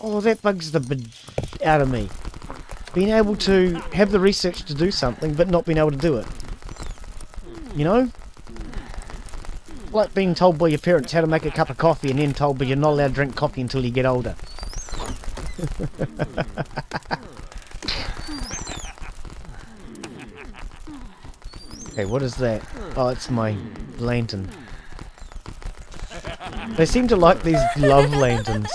[SPEAKER 1] Oh, that bugs the out of me. Being able to have the research to do something, but not being able to do it. You know? Like being told by your parents how to make a cup of coffee and then told but you're not allowed to drink coffee until you get older. Okay, what is that? Oh, it's my lantern. They seem to like these love lanterns.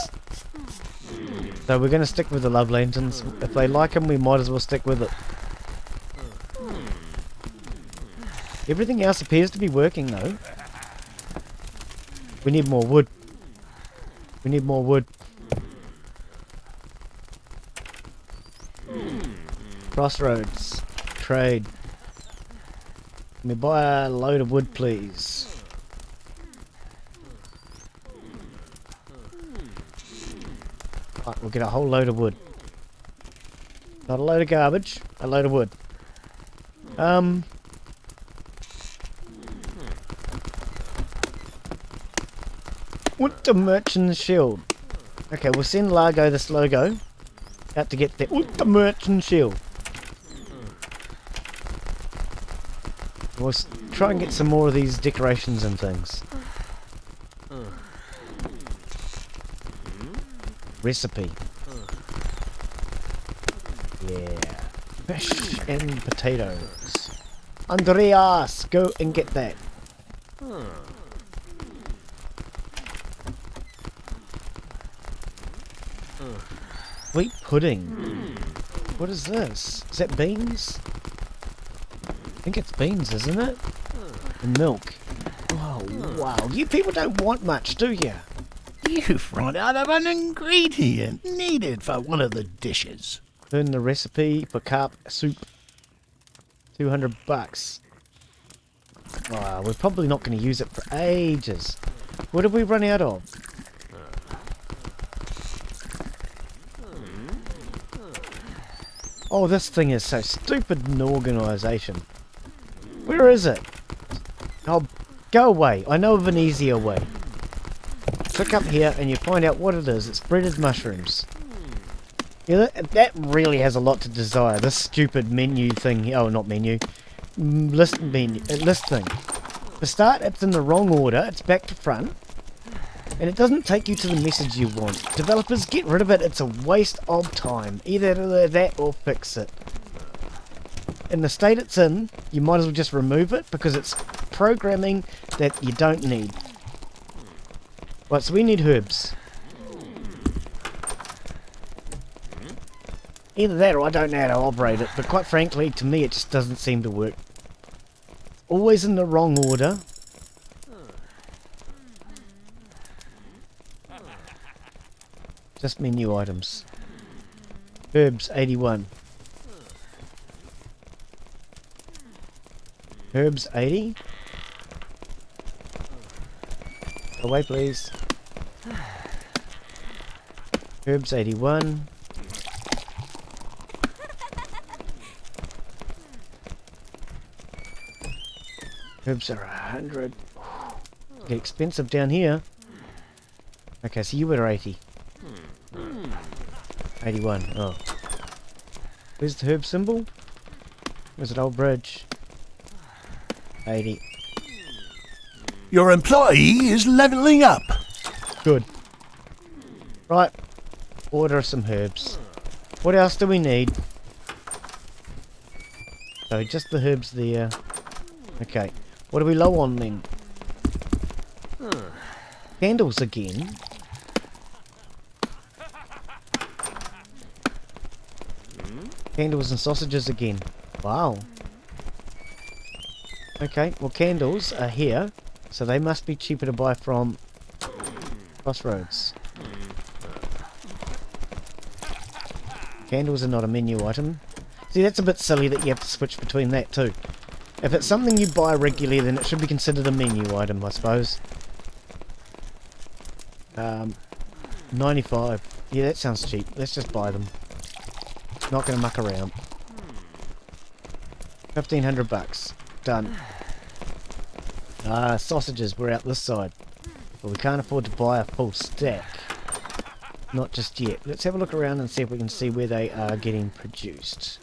[SPEAKER 1] So we're going to stick with the love lanterns. If they like them, we might as well stick with it. Everything else appears to be working though. We need more wood. We need more wood. Crossroads. Trade. Can we buy a load of wood, please? Right, we'll get a whole load of wood. Not a load of garbage, a load of wood. What the merchant's shield? Okay, we'll send Largo this logo out to get that. What the merchant shield? We'll try and get some more of these decorations and things. Recipe. Yeah. Fish and potatoes. Andreas, go and get that. Wheat pudding. What is this? Is that beans? I think it's beans, isn't it? And milk. Oh, wow. You people don't want much, do you?
[SPEAKER 2] You've run out of an ingredient needed for one of the dishes.
[SPEAKER 1] Learn the recipe for carp soup. $200. Wow, we're probably not going to use it for ages. What have we run out of? Oh, this thing is so stupid in organisation. Where is it? Oh, go away. I know of an easier way. Click up here and you find out what it is. It's breaded mushrooms. Yeah, that really has a lot to desire. This stupid menu thing. Oh, not menu. List thing. For start, it's in the wrong order. It's back to front. And it doesn't take you to the message you want. Developers, get rid of it. It's a waste of time. Either that or fix it. In the state it's in, you might as well just remove it because it's programming that you don't need. Right, so we need herbs. Either that or I don't know how to operate it, but quite frankly, to me it just doesn't seem to work. Always in the wrong order. Just menu items. Herbs, 81. Herbs, 80. Away, please. Herbs 81. Herbs are 100. Get expensive down here. Okay, so you were 80. 81. Oh. Where's the herb symbol? Where's it? Old bridge. 80.
[SPEAKER 2] Your employee is leveling up.
[SPEAKER 1] Good. Right. Order some herbs. What else do we need? So just the herbs there. Okay. What are we low on then? Candles again. Candles and sausages again. Wow. Okay, well candles are here, so they must be cheaper to buy from Crossroads. Candles are not a menu item. See, that's a bit silly that you have to switch between that too. If it's something you buy regularly, then it should be considered a menu item, I suppose. 95. Yeah, that sounds cheap. Let's just buy them. Not gonna muck around. 1,500 bucks. Done. Sausages, we're out this side. But we can't afford to buy a full stack. Not just yet. Let's have a look around and see if we can see where they are getting produced.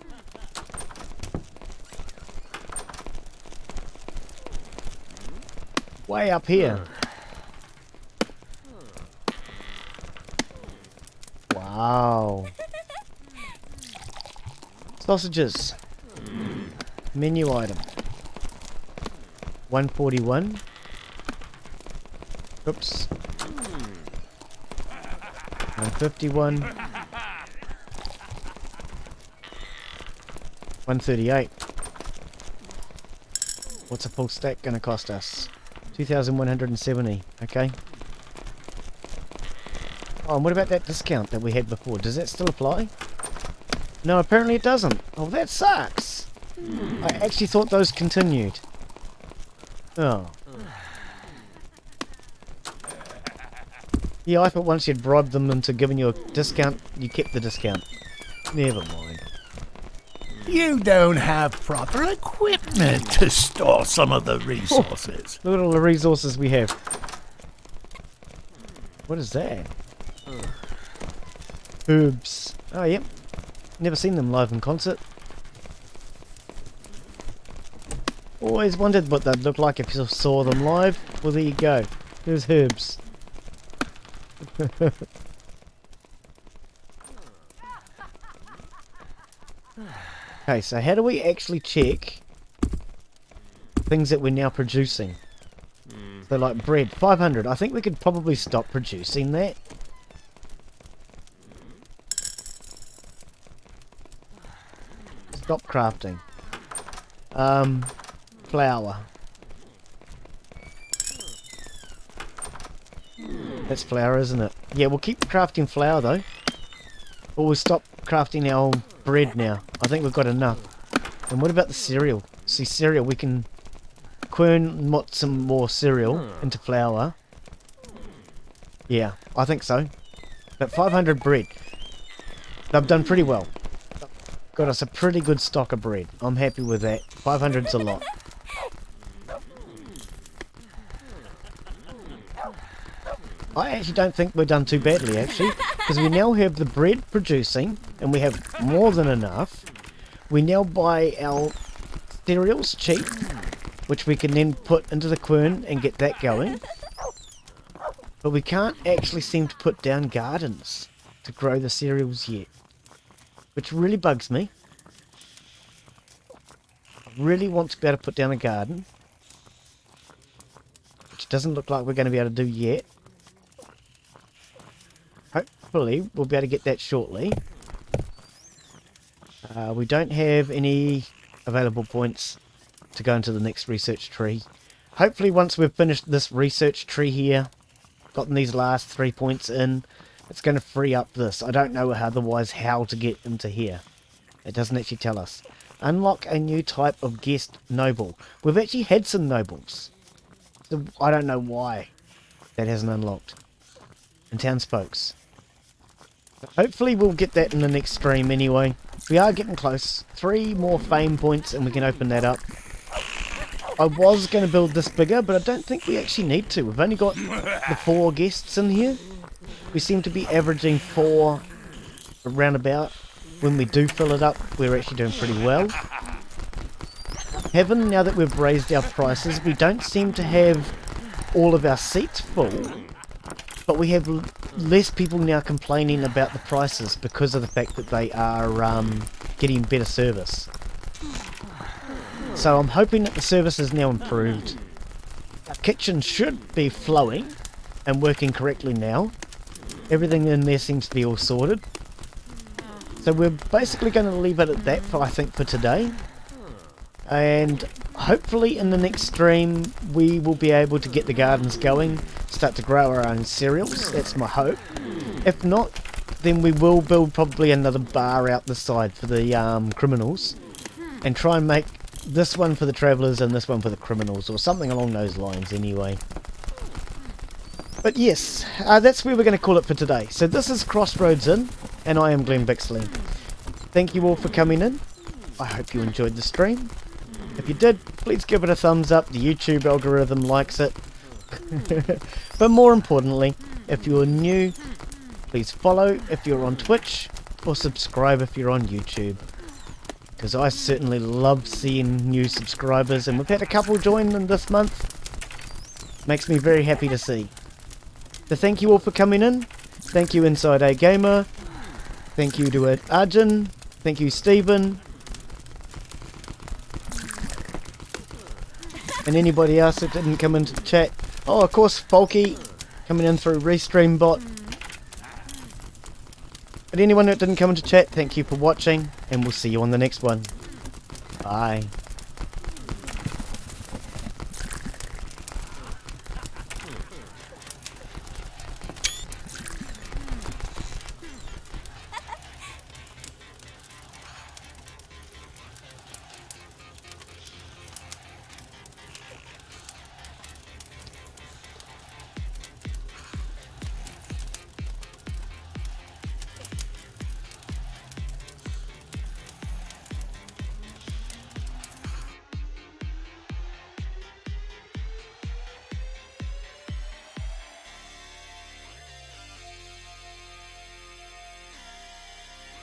[SPEAKER 1] Way up here. Wow. Sausages. Menu item. 141. Oops. 151. 138. What's a full stack gonna cost us? 2,170. Okay. Oh, and what about that discount that we had before? Does that still apply? No, apparently it doesn't. Oh, that sucks. I actually thought those continued. Oh. Yeah, I thought once you'd bribed them into giving you a discount, you kept the discount. Never mind.
[SPEAKER 2] You don't have proper equipment to store some of the resources.
[SPEAKER 1] Look at all the resources we have. What is that? Hooves. Oh, yep. Never seen them live in concert. Always wondered what they'd look like if you saw them live. Well, there you go. There's herbs. Okay, so how do we actually check things that we're now producing? So like bread, 500. I think we could probably stop producing that. Stop crafting. Flour. That's flour, isn't it? Yeah, we'll keep crafting flour though. But we'll stop crafting our bread now. I think we've got enough. And what about the cereal? See, cereal, we can quern some more cereal into flour. Yeah, I think so. But 500 bread. They've done pretty well. Got us a pretty good stock of bread. I'm happy with that. 500's a lot. I actually don't think we've done too badly, actually, because we now have the bread producing, and we have more than enough. We now buy our cereals cheap, which we can then put into the quern and get that going. But we can't actually seem to put down gardens to grow the cereals yet, which really bugs me. I really want to be able to put down a garden, which doesn't look like we're going to be able to do yet. Hopefully we'll be able to get that shortly. We don't have any available points to go into the next research tree. Hopefully once we've finished this research tree here, gotten these last 3 points in, it's going to free up this. I don't know otherwise how to get into here. It doesn't actually tell us. Unlock a new type of guest noble. We've actually had some nobles. So I don't know why that hasn't unlocked. And townspokes. Hopefully we'll get that in the next stream anyway. We are getting close. 3 more fame points and we can open that up. I was going to build this bigger, but I don't think we actually need to. We've only got the 4 guests in here. We seem to be averaging 4 around about. When we do fill it up, we're actually doing pretty well. Heaven, now that we've raised our prices, we don't seem to have all of our seats full. But we have less people now complaining about the prices because of the fact that they are getting better service. So I'm hoping that the service is now improved. Our kitchen should be flowing and working correctly now. Everything in there seems to be all sorted. So we're basically going to leave it at that I think for today. And hopefully in the next stream we will be able to get the gardens going, start to grow our own cereals. That's my hope. If not, then we will build probably another bar out the side for the criminals and try and make this one for the travellers and this one for the criminals, or something along those lines anyway. But yes, that's where we're going to call it for today. So this is Crossroads Inn, and I am Glen Bixley. Thank you all for coming in. I hope you enjoyed the stream. If you did, please give it a thumbs up. The YouTube algorithm likes it. But more importantly, if you're new, please follow if you're on Twitch, or subscribe if you're on YouTube. Because I certainly love seeing new subscribers, and we've had a couple join them this month. Makes me very happy to see. So thank you all for coming in. Thank you Inside A Gamer. Thank you to Arjun. Thank you Stephen. And anybody else that didn't come into the chat. Oh, of course, Folky coming in through Restream Bot. But anyone that didn't come into chat, thank you for watching, and we'll see you on the next one. Bye.